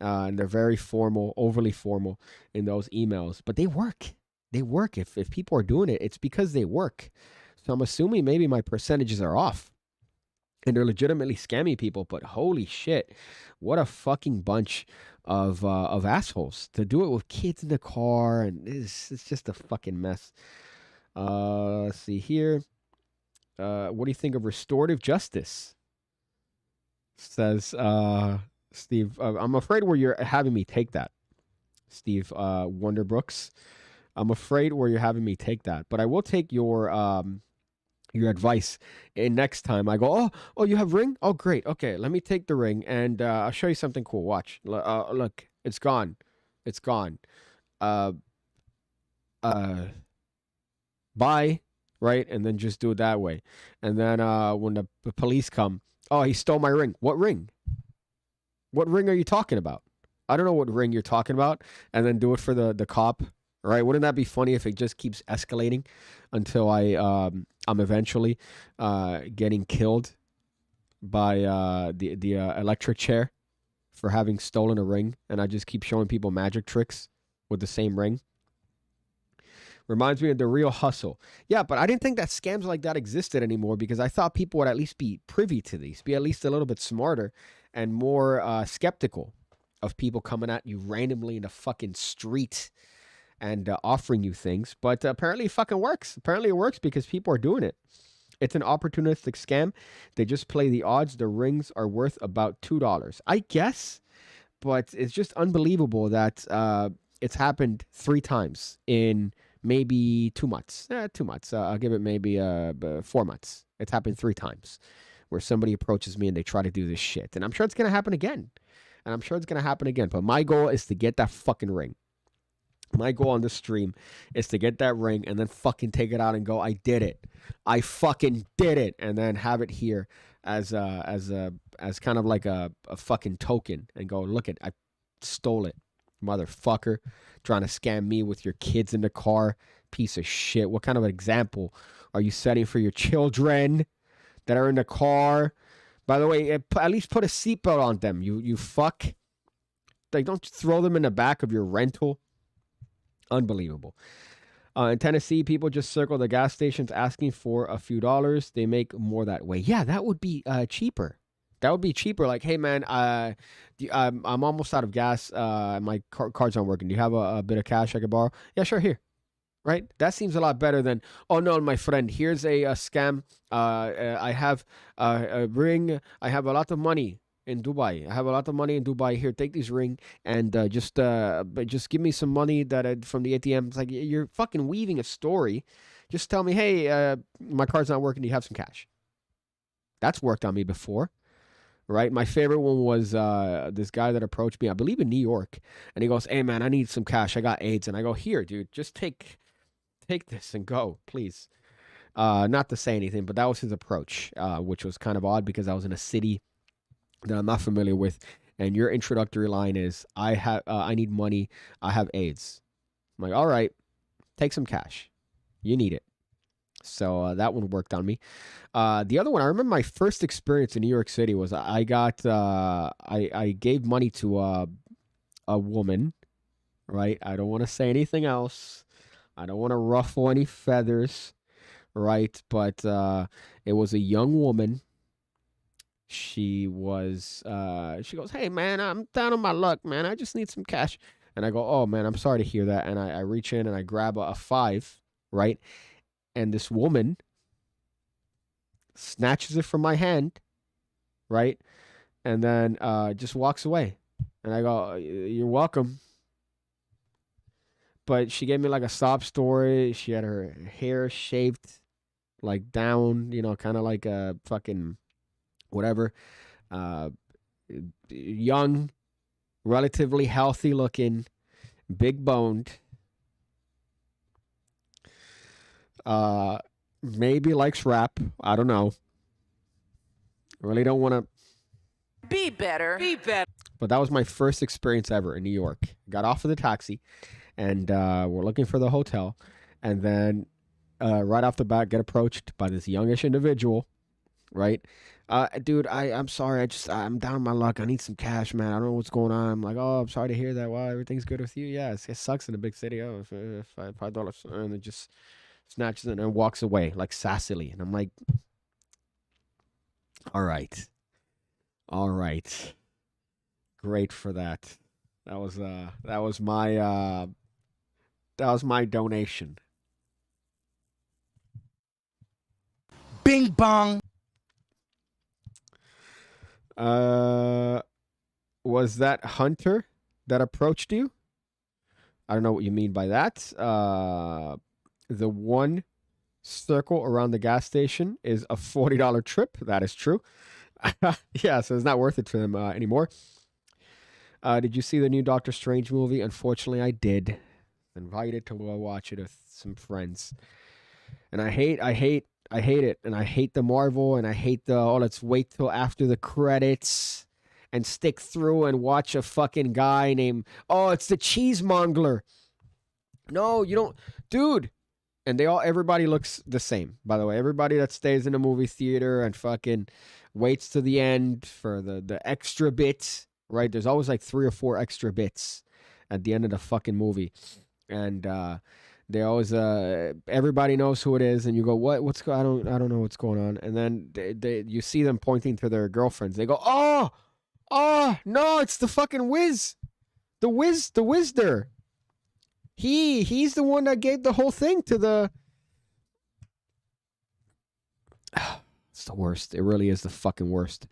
And they're very formal, overly formal in those emails. But they work. They work. If people are doing it, it's because they work. So I'm assuming maybe my percentages are off. And they're legitimately scamming people. But holy shit, what a fucking bunch of assholes. To do it with kids in the car. And it's just a fucking mess. Let's see here. What do you think of restorative justice? Says... Steve, I'm afraid where you're having me take that, Steve Wonderbrooks. I'm afraid where you're having me take that, but I will take your advice. And next time I go, oh, you have ring? Oh, great. Okay, let me take the ring, and I'll show you something cool. Watch. Look, it's gone. It's gone. Bye. Right, and then just do it that way. And then when the police come, oh, he stole my ring. What ring? What ring are you talking about? I don't know what ring you're talking about. And then do it for the cop, right? Wouldn't that be funny if it just keeps escalating until I'm eventually getting killed by the electric chair for having stolen a ring, and I just keep showing people magic tricks with the same ring? Reminds me of The Real Hustle. Yeah, but I didn't think that scams like that existed anymore, because I thought people would at least be privy to these, be at least a little bit smarter and more skeptical of people coming at you randomly in the fucking street and offering you things. But apparently it fucking works. Apparently it works because people are doing it. It's an opportunistic scam. They just play the odds. The rings are worth about $2. I guess, but it's just unbelievable that it's happened 3 times in maybe 2 months. 2 months. I'll give it maybe 4 months. It's happened 3 times where somebody approaches me and they try to do this shit. And I'm sure it's going to happen again. But my goal is to get that fucking ring. My goal on this stream is to get that ring and then fucking take it out and go, I did it. I fucking did it. And then have it here as kind of like a fucking token and go, look it, I stole it. Motherfucker, trying to scam me with your kids in the car. Piece of shit. What kind of example are you setting for your children that are in the car? By the way, at least put a seatbelt on them, you fuck. Like, don't throw them in the back of your rental. Unbelievable. In Tennessee, people just circle the gas stations asking for a few dollars. They make more that way. Yeah, that would be cheaper. That would be cheaper. Like, hey, man, I'm almost out of gas. My card's not working. Do you have a bit of cash I could borrow? Yeah, sure, here. Right? That seems a lot better than, oh, no, my friend, here's a scam. I have a ring. I have a lot of money in Dubai. Here, take this ring and just give me some money from the ATM. It's like, you're fucking weaving a story. Just tell me, hey, my card's not working. Do you have some cash? That's worked on me before. Right? My favorite one was this guy that approached me, I believe in New York. And he goes, hey, man, I need some cash. I got AIDS. And I go, here, dude, just take take this and go, please. Not to say anything, but that was his approach, which was kind of odd because I was in a city that I'm not familiar with, and your introductory line is, I need money, I have AIDS. I'm like, all right, take some cash. You need it. So that one worked on me. The other one, I remember my first experience in New York City was I gave money to a woman, right? I don't want to say anything else. I don't want to ruffle any feathers, right? But it was a young woman. She was, she goes, hey, man, I'm down on my luck, man. I just need some cash. And I go, oh, man, I'm sorry to hear that. And I reach in and I grab a $5, right? And this woman snatches it from my hand, right? And then just walks away. And I go, you're welcome. But she gave me like a sob story. She had her hair shaved like down, kind of like a fucking whatever. Young, relatively healthy looking, big boned. Maybe likes rap. I don't know. Really don't want to
Be better. Be better.
But that was my first experience ever in New York. Got off of the taxi, and we're looking for the hotel. And then right off the bat, get approached by this youngish individual, right? Dude, I'm sorry. I'm down on my luck. I need some cash, man. I don't know what's going on. I'm like, oh, I'm sorry to hear that. Wow, everything's good with you? Yeah, it sucks in a big city. Oh, $5. And it just snatches it and walks away like sassily. And I'm like, all right. Great for that. That was my donation.
Bing bong.
Was that Hunter that approached you? I don't know what you mean by that. The one circle around the gas station is a $40 trip. That is true. Yeah, so it's not worth it to them anymore. Did you see the new Doctor Strange movie? Unfortunately, I did. Invited to watch it with some friends. And I hate it. And I hate the Marvel, and I hate let's wait till after the credits and stick through and watch a fucking guy named, it's the cheesemongler. No, you don't. Dude. And everybody looks the same, by the way. Everybody that stays in a movie theater and fucking waits to the end for the extra bits, right? There's always like 3 or 4 extra bits at the end of the fucking movie. And they always everybody knows who it is, and you go, what's I don't know what's going on. And then you see them pointing to their girlfriends. They go, oh no, it's the fucking Wiz. The Wizder. He's the one that gave the whole thing to the. It's the worst. It really is the fucking worst.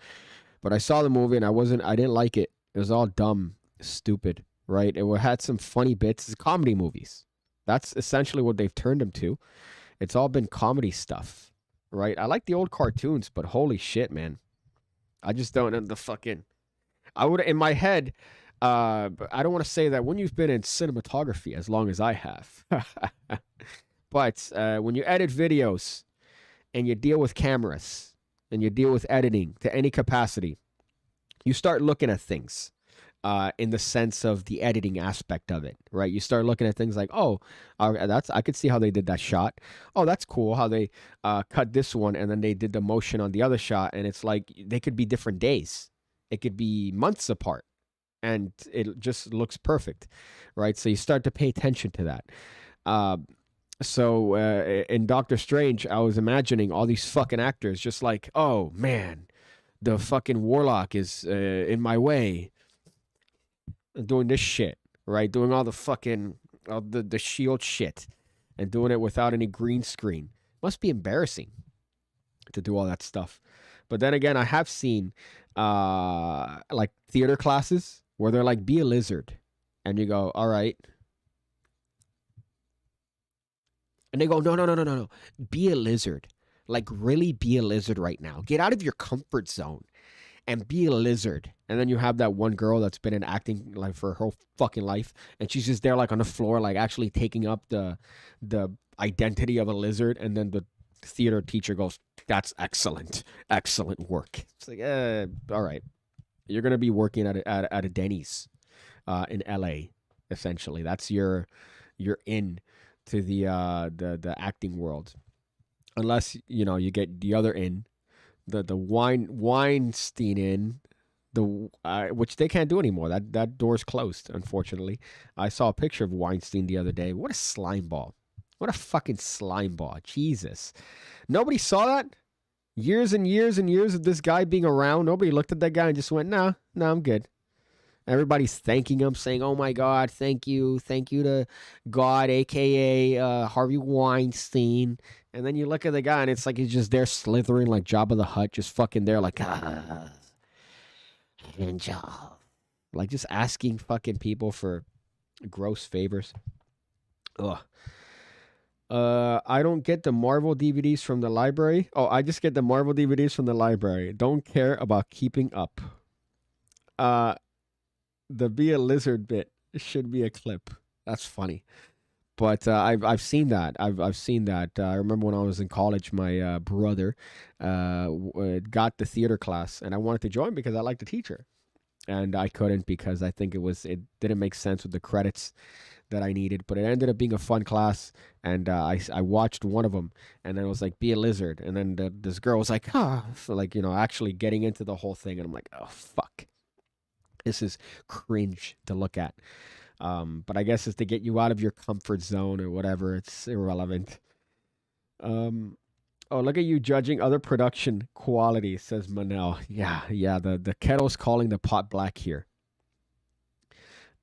But I saw the movie and I didn't like it. It was all dumb, stupid, right? It had some funny bits. It's comedy movies. That's essentially what they've turned them to. It's all been comedy stuff, right? I like the old cartoons, but holy shit, man. I just don't know the fucking. I would, in my head, I don't want to say that when you've been in cinematography as long as I have. But when you edit videos and you deal with cameras and you deal with editing to any capacity, you start looking at things in the sense of the editing aspect of it, right? You start looking at things like, I could see how they did that shot. Oh, that's cool how they cut this one and then they did the motion on the other shot. And it's like they could be different days. It could be months apart. And it just looks perfect, right? So you start to pay attention to that. So in Doctor Strange, I was imagining all these fucking actors just like, oh, man, the fucking warlock is in my way. Doing this shit, right? Doing all the fucking, the shield shit. And doing it without any green screen. Must be embarrassing to do all that stuff. But then again, I have seen like theater classes where they're like, be a lizard. And you go, all right. And they go, no. Be a lizard. Like, really be a lizard right now. Get out of your comfort zone and be a lizard. And then you have that one girl that's been in acting like for her whole fucking life. And she's just there like on the floor, like actually taking up the identity of a lizard, and then the theater teacher goes, "That's excellent work." It's like, all right, you're gonna be working at a Denny's in LA, essentially. That's your in to the acting world, unless you get the other in, the Weinstein in, which they can't do anymore. That door's closed, unfortunately. I saw a picture of Weinstein the other day. What a slime ball! What a fucking slime ball! Jesus, nobody saw that. Years and years and years of this guy being around, nobody looked at that guy and just went, "No, I'm good." Everybody's thanking him, saying, "Oh my God, thank you to God, aka Harvey Weinstein." And then you look at the guy, and it's like he's just there slithering like Jabba the Hutt, just fucking there, like good job, like just asking fucking people for gross favors. Ugh. I don't get the Marvel DVDs from the library. Oh, I just get the Marvel DVDs from the library. Don't care about keeping up. The be a lizard bit should be a clip. That's funny. But I've seen that. I've seen that. I remember when I was in college, my brother got the theater class, and I wanted to join because I liked the teacher, and I couldn't because I think it didn't make sense with the credits that I needed. But it ended up being a fun class, and I watched one of them, and then it was like, be a lizard, and then this girl was like, actually getting into the whole thing, and I'm like, oh fuck, this is cringe to look at. But I guess it's to get you out of your comfort zone or whatever. It's irrelevant. Oh, look at you judging other production quality, says Manel. Yeah. The kettle's calling the pot black here.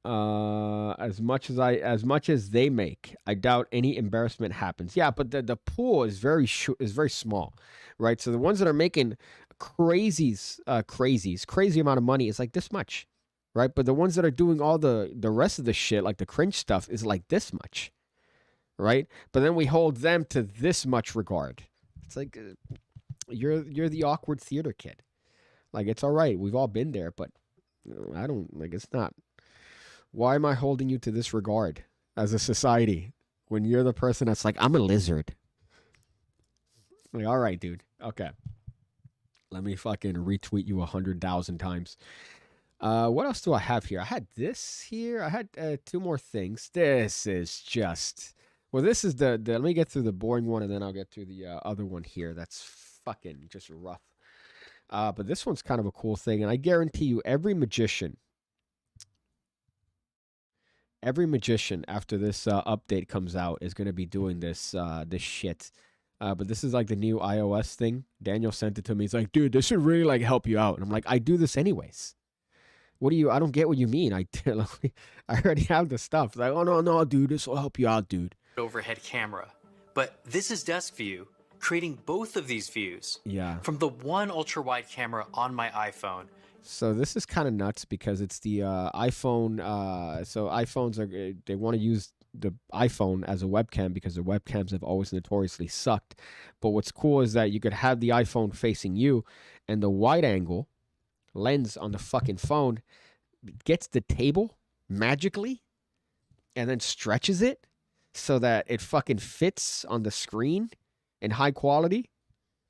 As much as they make, I doubt any embarrassment happens. Yeah, but the pool is very small, right? So the ones that are making crazy amount of money is like this much, right? But the ones that are doing all the rest of the shit, like the cringe stuff, is like this much, right? But then we hold them to this much regard. It's like you're the awkward theater kid. Like, it's all right, we've all been there, but I don't like. It's not. Why am I holding you to this regard as a society when you're the person that's like, I'm a lizard? Like, all right, dude. Okay. Let me fucking retweet you 100,000 times. What else do I have here? I had this here. I had 2 more things. This is just... Well, this is the... Let me get through the boring one, and then I'll get through the other one here. That's fucking just rough. But this one's kind of a cool thing, and I guarantee you every magician after this update comes out is going to be doing this shit. But this is like the new iOS thing. Daniel sent it to me. He's like, dude, this should really like help you out. And I'm like, I do this anyways. I don't get what you mean. I already have the stuff. It's like, oh, no, dude, this will help you out, dude.
Overhead camera. But this is desk view, creating both of these views.
Yeah.
From the one ultra-wide camera on my iPhone.
So this is kind of nuts because it's the iPhone. So iPhones they want to use the iPhone as a webcam because the webcams have always notoriously sucked. But what's cool is that you could have the iPhone facing you, and the wide angle lens on the fucking phone gets the table magically and then stretches it so that it fucking fits on the screen in high quality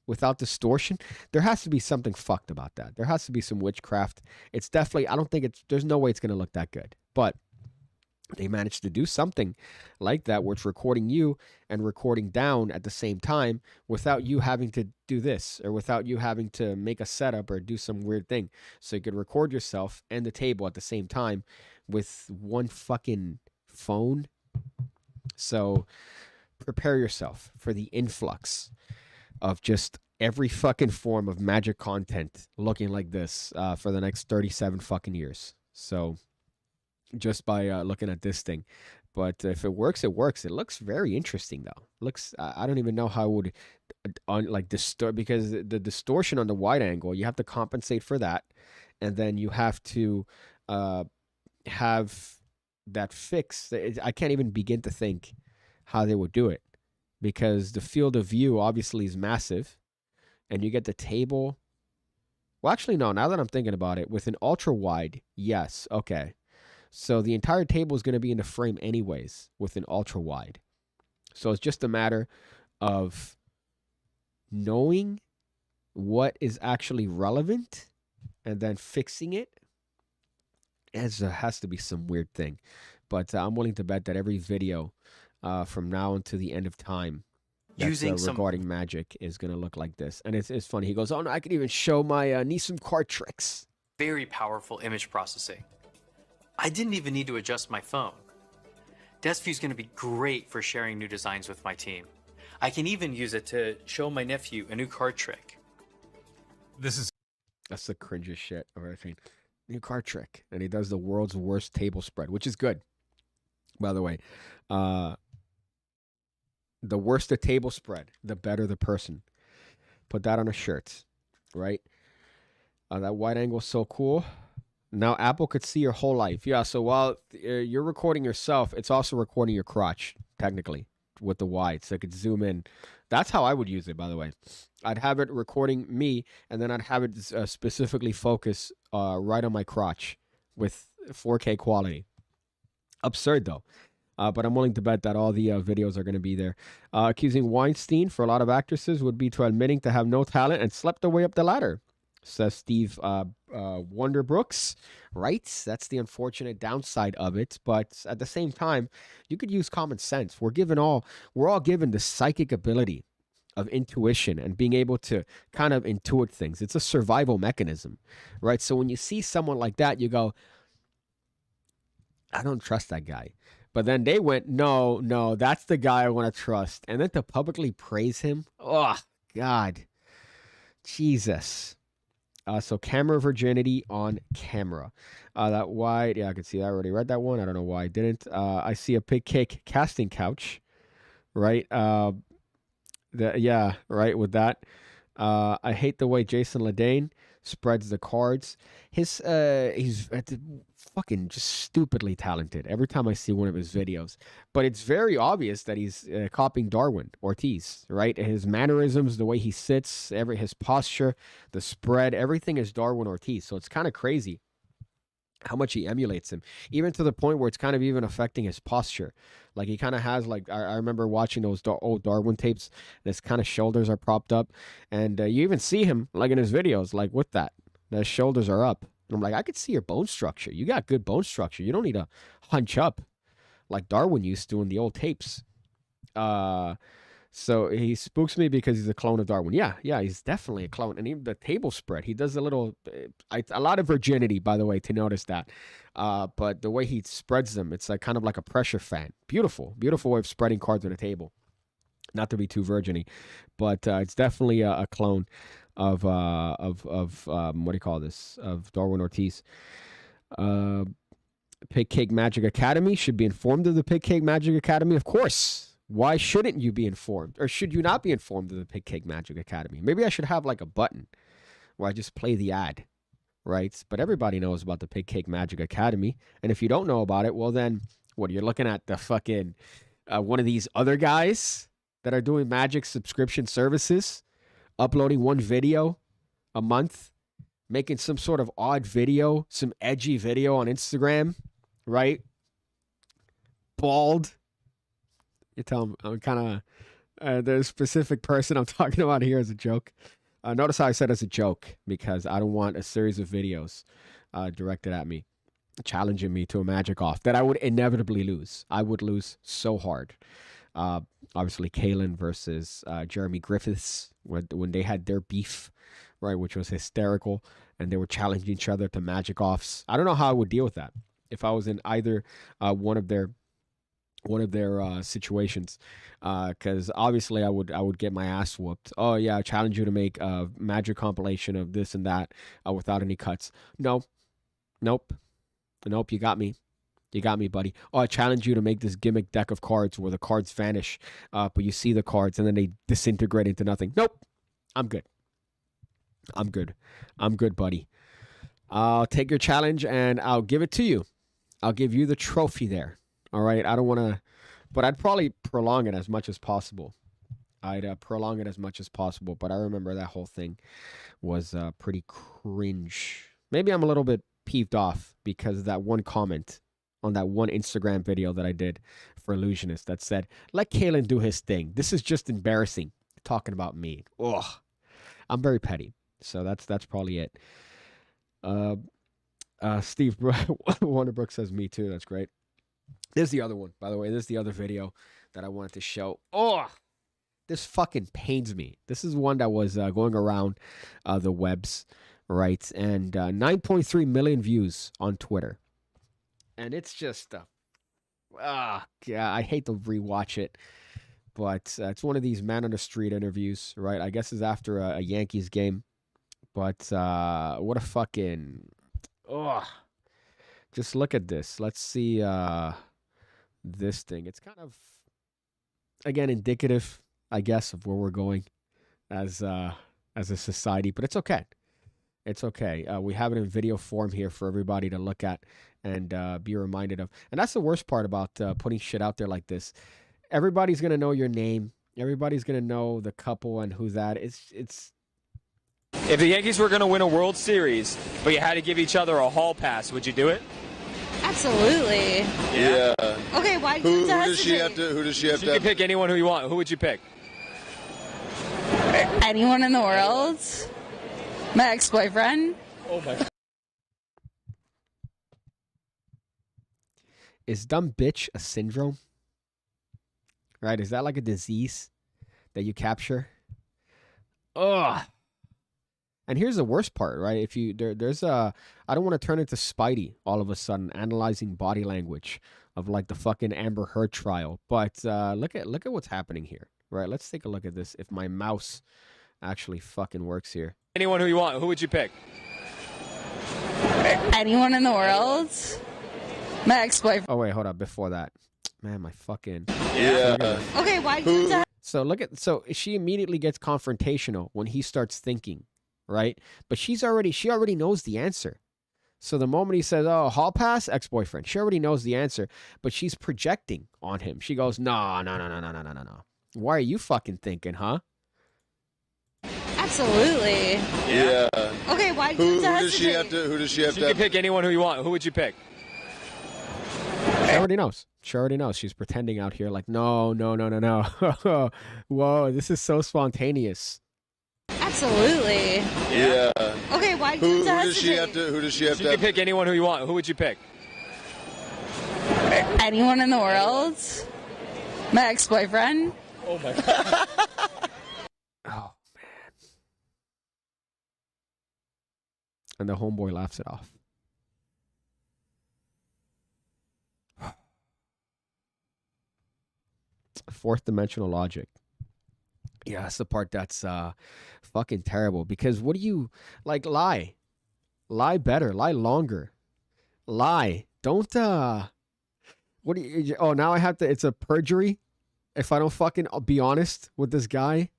without distortion. There has to be something fucked about that. There has to be some witchcraft. It's definitely, I don't think there's no way it's going to look that good. But they managed to do something like that where it's recording you and recording down at the same time without you having to do this or without you having to make a setup or do some weird thing. So you could record yourself and the table at the same time with one fucking phone. So prepare yourself for the influx of just every fucking form of magic content looking like this for the next 37 fucking years. So just by looking at this thing. But if it works, it works. It looks very interesting, though. Looks, I don't even know how it would like distort, because the distortion on the wide angle, you have to compensate for that. And then you have to have that fixed. I can't even begin to think how they would do it, because the field of view obviously is massive, and you get the table. Well, actually, no, now that I'm thinking about it, with an ultra wide, yes, okay. So the entire table is going to be in the frame anyways with an ultra wide. So it's just a matter of knowing what is actually relevant and then fixing it. It has to be some weird thing. But I'm willing to bet that every video from now until the end of time that's regarding magic is going to look like this. And it's funny. He goes, oh, no, I could even show my Nissan card tricks.
Very powerful image processing. I didn't even need to adjust my phone. Desk View is going to be great for sharing new designs with my team. I can even use it to show my nephew a new card trick.
That's the cringiest shit I've ever seen. New card trick. And he does the world's worst table spread, which is good, by the way. The worse the table spread, the better the person. Put that on a shirt, right? That wide angle is so cool. Now Apple could see your whole life. Yeah, so while you're recording yourself, it's also recording your crotch, technically, with the wide. So it could zoom in. That's how I would use it, by the way. I'd have it recording me, and then I'd have it specifically focus right on my crotch with 4K quality. Absurd, though. But I'm willing to bet that all the videos are going to be there. Accusing Weinstein for a lot of actresses would be to admitting to have no talent and slept their way up the ladder, says Steve Wonderbrooks. Right? That's the unfortunate downside of it. But at the same time, you could use common sense. We're all given the psychic ability of intuition and being able to kind of intuit things. It's a survival mechanism, right? So when you see someone like that, you go, I don't trust that guy. But then they went, no, that's the guy I want to trust. And then to publicly praise him, oh, God. Jesus. So camera virginity on camera. That wide, yeah, I could see that. I already read that one. I don't know why I didn't. I see a PigCake casting couch, right? Yeah, right, with that. I hate the way Jason Ledane spreads the cards. He's fucking just stupidly talented every time I see one of his videos. But it's very obvious that he's copying Darwin Ortiz, right? His mannerisms, the way he sits, his posture, the spread, everything is Darwin Ortiz. So it's kind of crazy how much he emulates him, even to the point where it's kind of even affecting his posture. Like he kind of has, like, I remember watching those old Darwin tapes, and his kind of shoulders are propped up, and you even see him, like in his videos, like with that, his shoulders are up. And I'm like, I could see your bone structure. You got good bone structure. You don't need to hunch up like Darwin used to in the old tapes. So he spooks me because he's a clone of Darwin. Yeah, he's definitely a clone. And even the table spread, he does a lot of virginity, by the way, to notice that. But the way he spreads them, it's like kind of like a pressure fan. Beautiful way of spreading cards on a table. Not to be too virgin-y, but it's definitely a clone of what do you call this? Of Darwin Ortiz. PigCake Magic Academy should be informed of the PigCake Magic Academy, of course. Why shouldn't you be informed? Or should you not be informed of the PigCake Magic Academy? Maybe I should have like a button where I just play the ad, right? But everybody knows about the PigCake Magic Academy. And if you don't know about it, well then, what, you're looking at the fucking, one of these other guys that are doing magic subscription services, uploading one video a month, making some sort of odd video, some edgy video on Instagram, right? Bald. You tell them I'm kind of, the specific person I'm talking about here is a joke. Notice how I said it's a joke, because I don't want a series of videos directed at me, challenging me to a magic off that I would inevitably lose. I would lose so hard. Obviously, Kalen versus Jeremy Griffiths, when they had their beef, right, which was hysterical, and they were challenging each other to magic offs. I don't know how I would deal with that if I was in either one of their situations, because obviously I would get my ass whooped. Oh yeah, I challenge you to make a magic compilation of this and that without any cuts. Nope, you got me, buddy. Oh, I challenge you to make this gimmick deck of cards where the cards vanish, but you see the cards and then they disintegrate into nothing. Nope, I'm good, buddy. I'll take your challenge and I'll give it to you. I'll give you the trophy there. All right, I don't want to, but I'd probably prolong it as much as possible. But I remember that whole thing was pretty cringe. Maybe I'm a little bit peeved off because of that one comment on that one Instagram video that I did for Illusionist that said, "Let Kalen do his thing. This is just embarrassing." Talking about me. Ugh. I'm very petty. So that's probably it. Steve Wonderbrook says me too. That's great. There's the other one, by the way. There's the other video that I wanted to show. Oh, this fucking pains me. This is one that was going around the webs, right? And 9.3 million views on Twitter. And it's just, yeah, I hate to rewatch it. But it's one of these man on the street interviews, right? I guess it's after a Yankees game. But what a fucking... just look at this. Let's see this thing. It's kind of, again, indicative, I guess, of where we're going as a society. But it's okay. It's okay. We have it in video form here for everybody to look at and be reminded of. And that's the worst part about putting shit out there like this. Everybody's going to know your name. Everybody's going to know the couple and who that is. It's...
If the Yankees were going to win a World Series, but you had to give each other a hall pass, would you do it?
Absolutely.
Yeah.
Okay, why
who does she have to? Who does she have to?
You can pick anyone who you want. Who would you pick?
Anyone in the world. My ex-boyfriend.
Oh my God.
Is dumb bitch a syndrome? Right? Is that like a disease that you capture? Ugh. And here's the worst part, right? If you there's a, I don't want to turn into Spidey all of a sudden analyzing body language of like the fucking Amber Heard trial, but look at what's happening here, right? Let's take a look at this. If my mouse actually fucking works here.
Anyone who you want. Who would you pick?
Anyone in the world. My ex-boyfriend.
Oh wait, hold up. Before that, man, my fucking...
Yeah.
Okay, why?
So so she immediately gets confrontational when he starts thinking, right? But she already knows the answer. So the moment he says, "Oh, hall pass," ex-boyfriend, she already knows the answer, but she's projecting on him. She goes, "No. Why are you fucking thinking, huh?"
Absolutely.
Yeah.
Okay, why?
Who does she have to? Who does she have to?
You can pick anyone who you want. Who would you pick?
She already knows. She's pretending out here like, no. Whoa, this is so spontaneous.
Absolutely.
Yeah.
Okay, why?
Who does she have to? Who does she have to?
You can pick anyone who you want. Who would you pick?
Anyone in the world. My ex-boyfriend.
Oh my God.
Oh, man. And the homeboy laughs it off. Fourth dimensional logic. Yeah, that's the part that's fucking terrible. Because what do you, like, lie? Lie better. Lie longer. Lie. Don't, what do you, oh, now I have to, it's a perjury if I don't fucking be honest with this guy.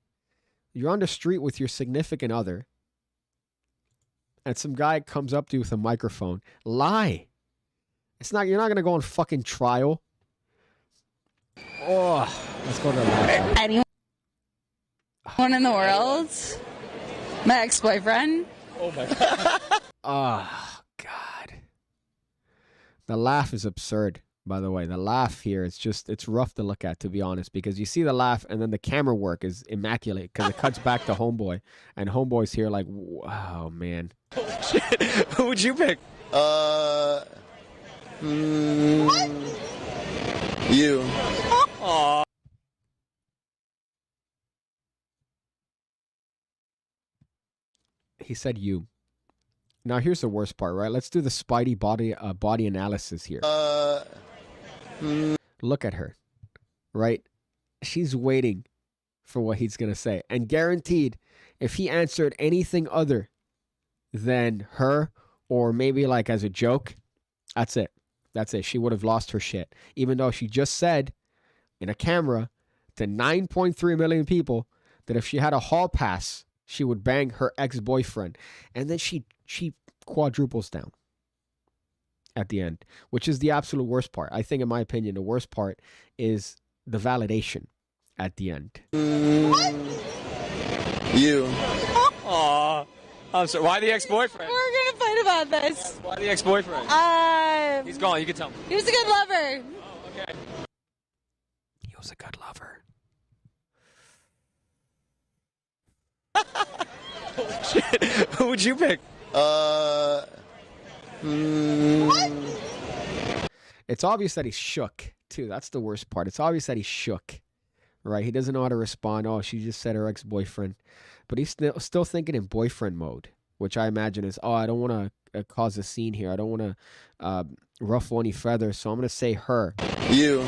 You're on the street with your significant other, and some guy comes up to you with a microphone. Lie. It's not, you're not going to go on fucking trial. Oh, let's go to the last one.
Anyone in the world. My ex-boyfriend.
Oh my God.
Oh, God. The laugh is absurd, by the way. The laugh here is just, it's rough to look at, to be honest, because you see the laugh and then the camera work is immaculate because it cuts back to homeboy, and homeboy's here like, wow, man.
Oh, shit. Who would you pick?
You.
Aww.
He said you. Now here's the worst part, right? Let's do the Spidey body analysis here. Look at her, right? She's waiting for what he's gonna say, and guaranteed, if he answered anything other than her, or maybe like as a joke, that's it. That's it. She would have lost her shit, even though she just said in a camera to 9.3 million people that if she had a hall pass, she would bang her ex-boyfriend. And then she quadruples down at the end, which is the absolute worst part. I think, in my opinion, the worst part is the validation at the end.
You.
Aw. I'm sorry. Why the ex-boyfriend?
We're gonna fight about this.
Why the ex-boyfriend? He's gone. You can tell me.
He was a good lover.
Oh, okay.
was a good lover.
Who would you pick?
It's obvious that he's shook, too. That's the worst part. It's obvious that he's shook, right? He doesn't know how to respond. Oh, she just said her ex-boyfriend. But he's still thinking in boyfriend mode, which I imagine is, oh, I don't want to cause a scene here. I don't want to ruffle any feathers, so I'm going to say her.
You.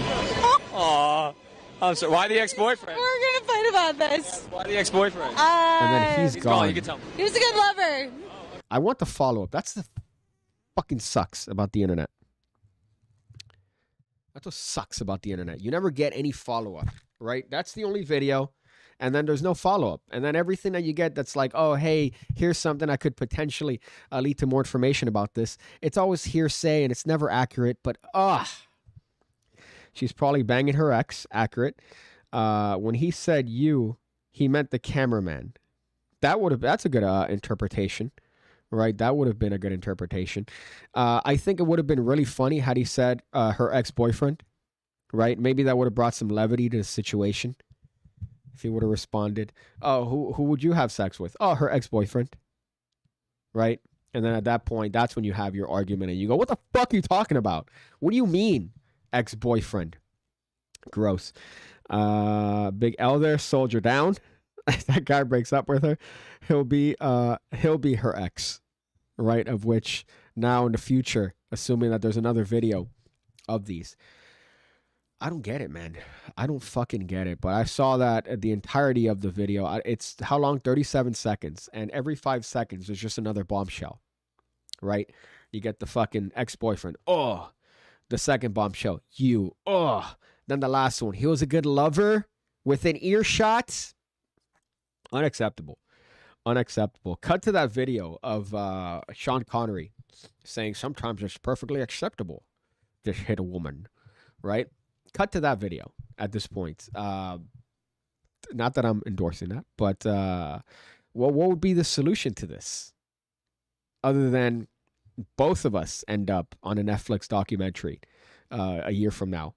Aw. I'm sorry. Why the ex-boyfriend?
We're gonna fight about this.
Why the ex-boyfriend?
And then he's gone.
You can tell me.
He was a good lover.
I want the follow-up. That's the fucking sucks about the internet. That's what sucks about the internet. You never get any follow-up, right? That's the only video, and then there's no follow-up. And then everything that you get that's like, oh, hey, here's something that could potentially lead to more information about this. It's always hearsay, and it's never accurate, but, she's probably banging her ex, accurate. When he said you, he meant the cameraman. That's a good interpretation, right? That would have been a good interpretation. I think it would have been really funny had he said her ex-boyfriend, right? Maybe that would have brought some levity to the situation. If he would have responded, oh, who would you have sex with? Oh, her ex-boyfriend, right? And then at that point, that's when you have your argument and you go, what the fuck are you talking about? What do you mean, ex-boyfriend? Gross. Big L there, soldier down. That guy breaks up with her. He'll be her ex, right? Of which now in the future, assuming that there's another video of these, I don't get it, man. I don't fucking get it. But I saw that the entirety of the video. It's how long? 37 seconds, and every 5 seconds there's just another bombshell, right? You get the fucking ex-boyfriend. Oh, the second bombshell. You. Oh, then the last one. He was a good lover within earshot. Unacceptable. Unacceptable. Cut to that video of Sean Connery saying sometimes it's perfectly acceptable to hit a woman, right? Cut to that video at this point. Not that I'm endorsing that, but what would be the solution to this? Other than both of us end up on a Netflix documentary a year from now.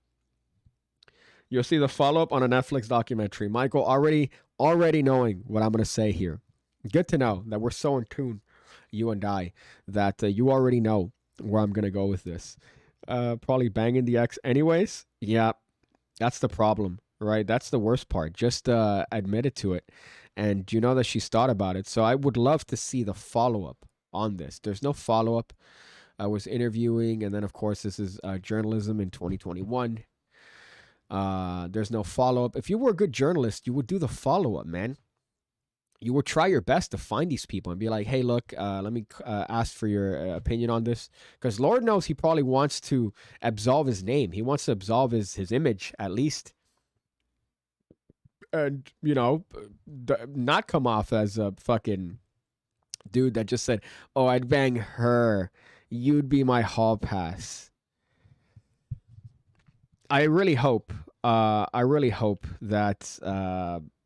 You'll see the follow-up on a Netflix documentary. Michael, already knowing what I'm going to say here. Good to know that we're so in tune, you and I, that you already know where I'm going to go with this. Probably banging the ex anyways. Yeah, that's the problem, right? That's the worst part. Just admit it to it. And you know that she's thought about it. So I would love to see the follow-up on this. There's no follow-up. I was interviewing, and then, of course, this is journalism in 2021. There's no follow-up. If you were a good journalist, you would do the follow-up, man. You would try your best to find these people and be like, hey, look, let me ask for your opinion on this. Because Lord knows he probably wants to absolve his name. He wants to absolve his image, at least. And, you know, not come off as a fucking dude that just said, oh, I'd bang her. You'd be my hall pass. I really hope that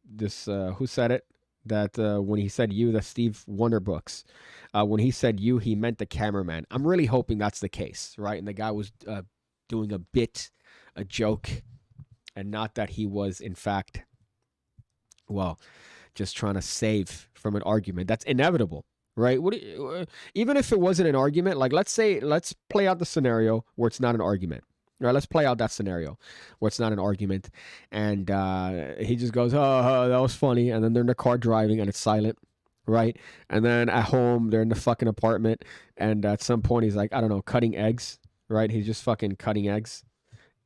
this, who said it? That when he said you, that Steve Wonderbooks, when he said you, he meant the cameraman. I'm really hoping that's the case, right? And the guy was doing a bit, a joke, and not that he was, in fact, well, just trying to save from an argument. That's inevitable, right? Even if it wasn't an argument, like let's play out the scenario where it's not an argument. All right, let's play out that scenario where it's not an argument. And he just goes, oh, that was funny. And then they're in the car driving and it's silent, right? And then at home, they're in the fucking apartment. And at some point, he's like, I don't know, cutting eggs, right? He's just fucking cutting eggs.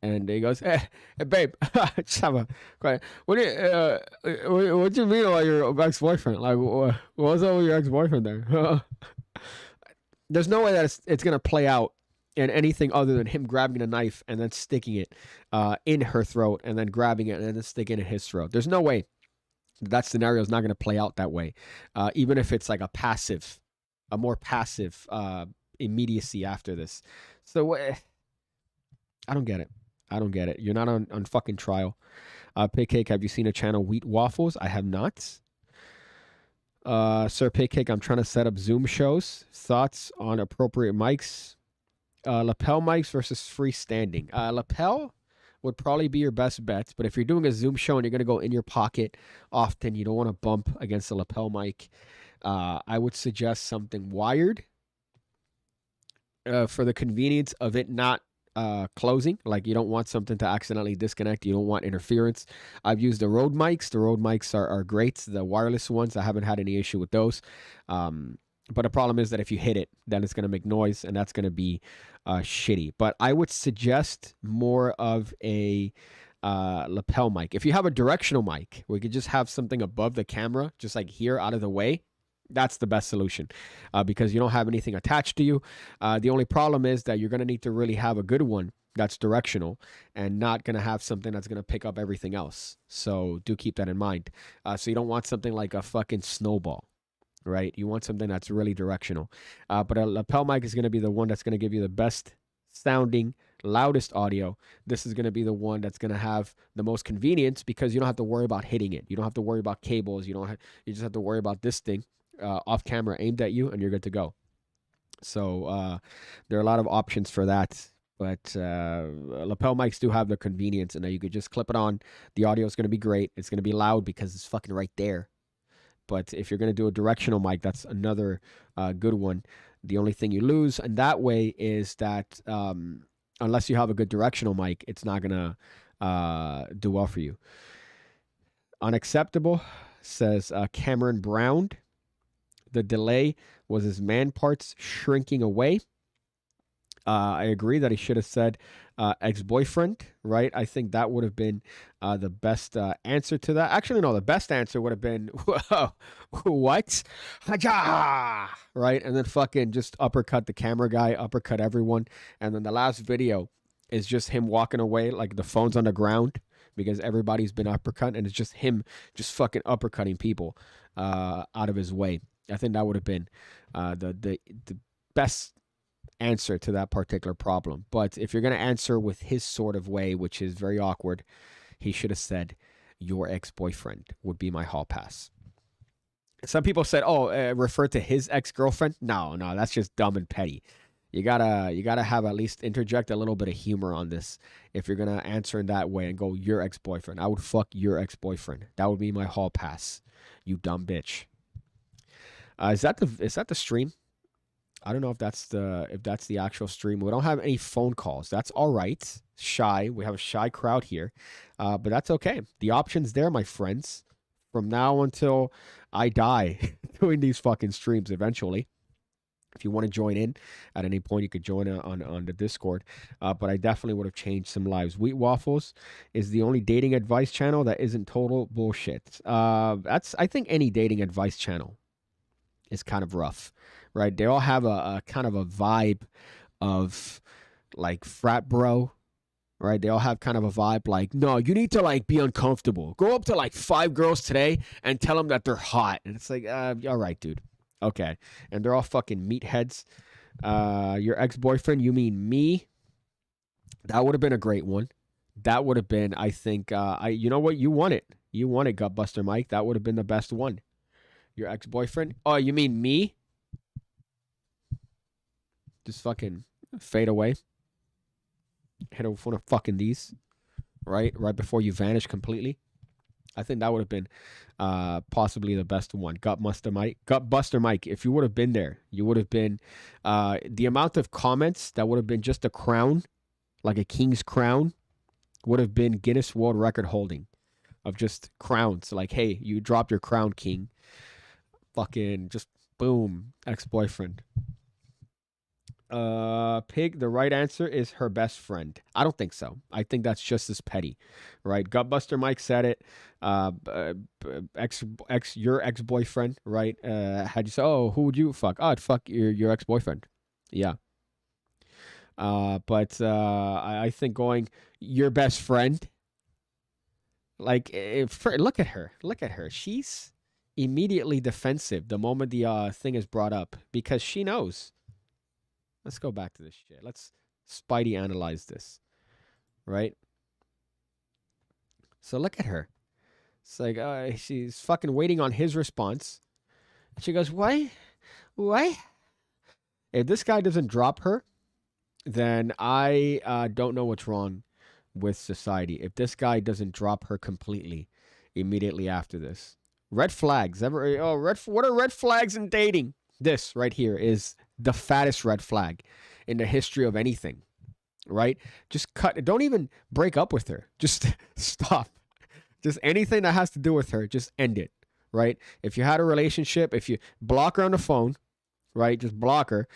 And he goes, hey babe, just have a quiet. What do you mean about your ex-boyfriend? Like, what was up with your ex-boyfriend there? There's no way that it's going to play out in anything other than him grabbing a knife and then sticking it in her throat and then grabbing it and then sticking it in his throat. There's no way that scenario is not going to play out that way. Even if it's like a more passive immediacy after this. So I don't get it. You're not on fucking trial. PigCake, have you seen a channel Wheat Waffles? I have not. Sir PigCake, I'm trying to set up Zoom shows. Thoughts on appropriate mics? Lapel mics versus freestanding. Lapel would probably be your best bet. But if you're doing a Zoom show and you're going to go in your pocket often, you don't want to bump against a lapel mic, I would suggest something wired for the convenience of it not closing. Like, you don't want something to accidentally disconnect. You don't want interference. I've used the Rode mics. The Rode mics are great. The wireless ones, I haven't had any issue with those. But the problem is that if you hit it, then it's going to make noise, and that's going to be shitty. But I would suggest more of a lapel mic. If you have a directional mic, we could just have something above the camera, just like here out of the way. That's the best solution because you don't have anything attached to you. The only problem is that you're going to need to really have a good one that's directional and not going to have something that's going to pick up everything else. So do keep that in mind. So you don't want something like a fucking snowball, right? You want something that's really directional. But a lapel mic is going to be the one that's going to give you the best sounding, loudest audio. This is going to be the one that's going to have the most convenience because you don't have to worry about hitting it. You don't have to worry about cables. You just have to worry about this thing off camera aimed at you, and you're good to go. So there are a lot of options for that. But lapel mics do have the convenience, and you could just clip it on. The audio is going to be great. It's going to be loud because it's fucking right there. But if you're going to do a directional mic, that's another good one. The only thing you lose in that way is that unless you have a good directional mic, it's not going to do well for you. Unacceptable, says Cameron Brown. The delay was his man parts shrinking away. I agree that he should have said ex-boyfriend, right? I think that would have been the best answer to that. Actually, no, the best answer would have been, what? Right? And then fucking just uppercut the camera guy, uppercut everyone. And then the last video is just him walking away, like the phone's on the ground because everybody's been uppercut, and it's just him just fucking uppercutting people out of his way. I think that would have been the best answer to that particular problem. But if you're going to answer with his sort of way, which is very awkward, he should have said, your ex-boyfriend would be my hall pass. Some people said, refer to his ex-girlfriend. No, that's just dumb and petty. You gotta have at least interject a little bit of humor on this if you're gonna answer in that way and go, your ex-boyfriend. I would fuck your ex-boyfriend. That would be my hall pass. You dumb bitch. Is that the stream? I don't know if that's the actual stream. We don't have any phone calls. That's all right. Shy. We have a shy crowd here, but that's okay. The option's there, my friends. From now until I die, doing these fucking streams eventually. If you want to join in at any point, you could join on the Discord. But I definitely would have changed some lives. Wheat Waffles is the only dating advice channel that isn't total bullshit. I think any dating advice channel is kind of rough, right? They all have a kind of a vibe of like frat bro, right? They all have kind of a vibe like, no, you need to like be uncomfortable. Go up to like 5 girls today and tell them that they're hot. And it's like, all right, dude. Okay. And they're all fucking meatheads. Your ex-boyfriend, you mean me? That would have been a great one. That would have been, I think, you know what? You won it. You won it, Gutbuster Mike. That would have been the best one. Your ex-boyfriend? Oh, you mean me? Just fucking fade away. Hit over one of fucking these. Right before you vanish completely. I think that would have been possibly the best one. Gutbuster Mike, if you would have been there, you would have been the amount of comments that would have been just a crown, like a king's crown, would have been Guinness World Record holding of just crowns. Like, hey, you dropped your crown, king. Fucking just boom, ex-boyfriend. Pig, the right answer is her best friend. I don't think so. I think that's just as petty, right? Gutbuster Mike said it. Your ex-boyfriend, right? Had you say, oh, who would you fuck? Oh, I'd fuck your ex-boyfriend. Yeah. But I think going your best friend, like, look at her. She's immediately defensive the moment the thing is brought up because she knows. Let's go back to this shit. Let's Spidey analyze this, right? So look at her. It's like she's fucking waiting on his response. She goes, "What? What?" If this guy doesn't drop her, then I don't know what's wrong with society if this guy doesn't drop her completely immediately after this. Red flags. What are red flags in dating? This right here is the fattest red flag in the history of anything, right? Just cut. Don't even break up with her. Just stop. Just anything that has to do with her, just end it, right? If you had a relationship, if you block her on the phone, right? Just block her.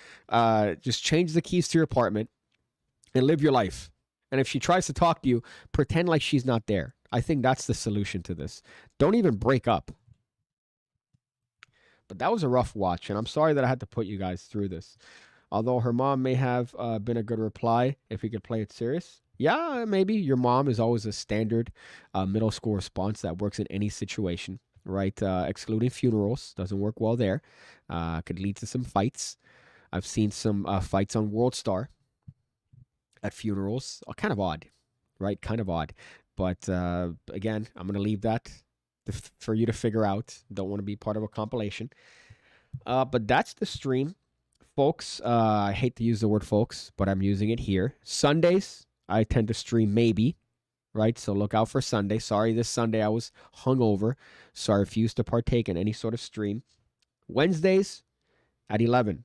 Just change the keys to your apartment and live your life. And if she tries to talk to you, pretend like she's not there. I think that's the solution to this. Don't even break up. But that was a rough watch, and I'm sorry that I had to put you guys through this. Although her mom may have been a good reply if we could play it serious. Yeah, maybe. Your mom is always a standard middle school response that works in any situation, right? Excluding funerals. Doesn't work well there. Could lead to some fights. I've seen some fights on World Star at funerals. Kind of odd, right? Kind of odd. But again, I'm going to leave that for you to figure out. Don't want to be part of a compilation. But that's the stream, folks. I hate to use the word folks, but I'm using it here. Sundays, I tend to stream maybe, right? So look out for Sunday. Sorry, this Sunday I was hungover, so I refused to partake in any sort of stream. Wednesdays at 11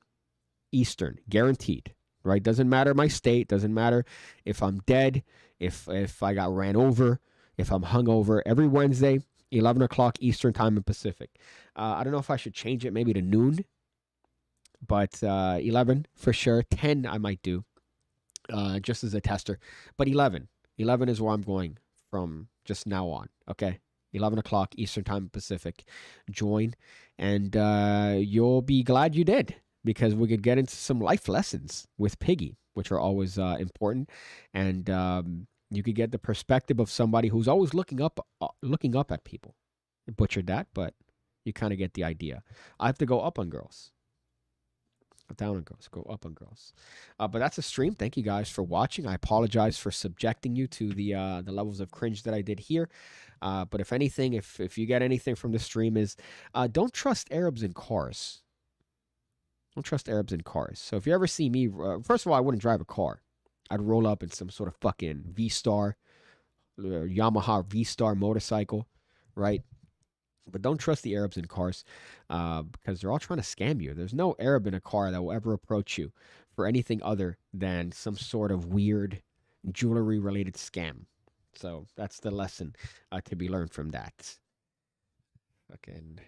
Eastern, guaranteed, right? Doesn't matter my state. Doesn't matter if I'm dead, if I got ran over, if I'm hungover. Every Wednesday, 11 o'clock Eastern time in Pacific. I don't know if I should change it maybe to noon, but 11 for sure. 10 I might do, just as a tester. But 11 is where I'm going from just now on, okay? 11 o'clock Eastern time in Pacific. Join, and you'll be glad you did, because we could get into some life lessons with Piggy, which are always important. And you could get the perspective of somebody who's always looking up at people. I butchered that, but you kind of get the idea. I have to go up on girls. Down on girls, go up on girls. But that's a stream. Thank you guys for watching. I apologize for subjecting you to the levels of cringe that I did here. But if anything, if you get anything from the stream is, don't trust Arabs in cars. Don't trust Arabs in cars. So if you ever see me, first of all, I wouldn't drive a car. I'd roll up in some sort of fucking V-Star, Yamaha V-Star motorcycle, right? But don't trust the Arabs in cars, because they're all trying to scam you. There's no Arab in a car that will ever approach you for anything other than some sort of weird jewelry-related scam. So that's the lesson to be learned from that. Fucking...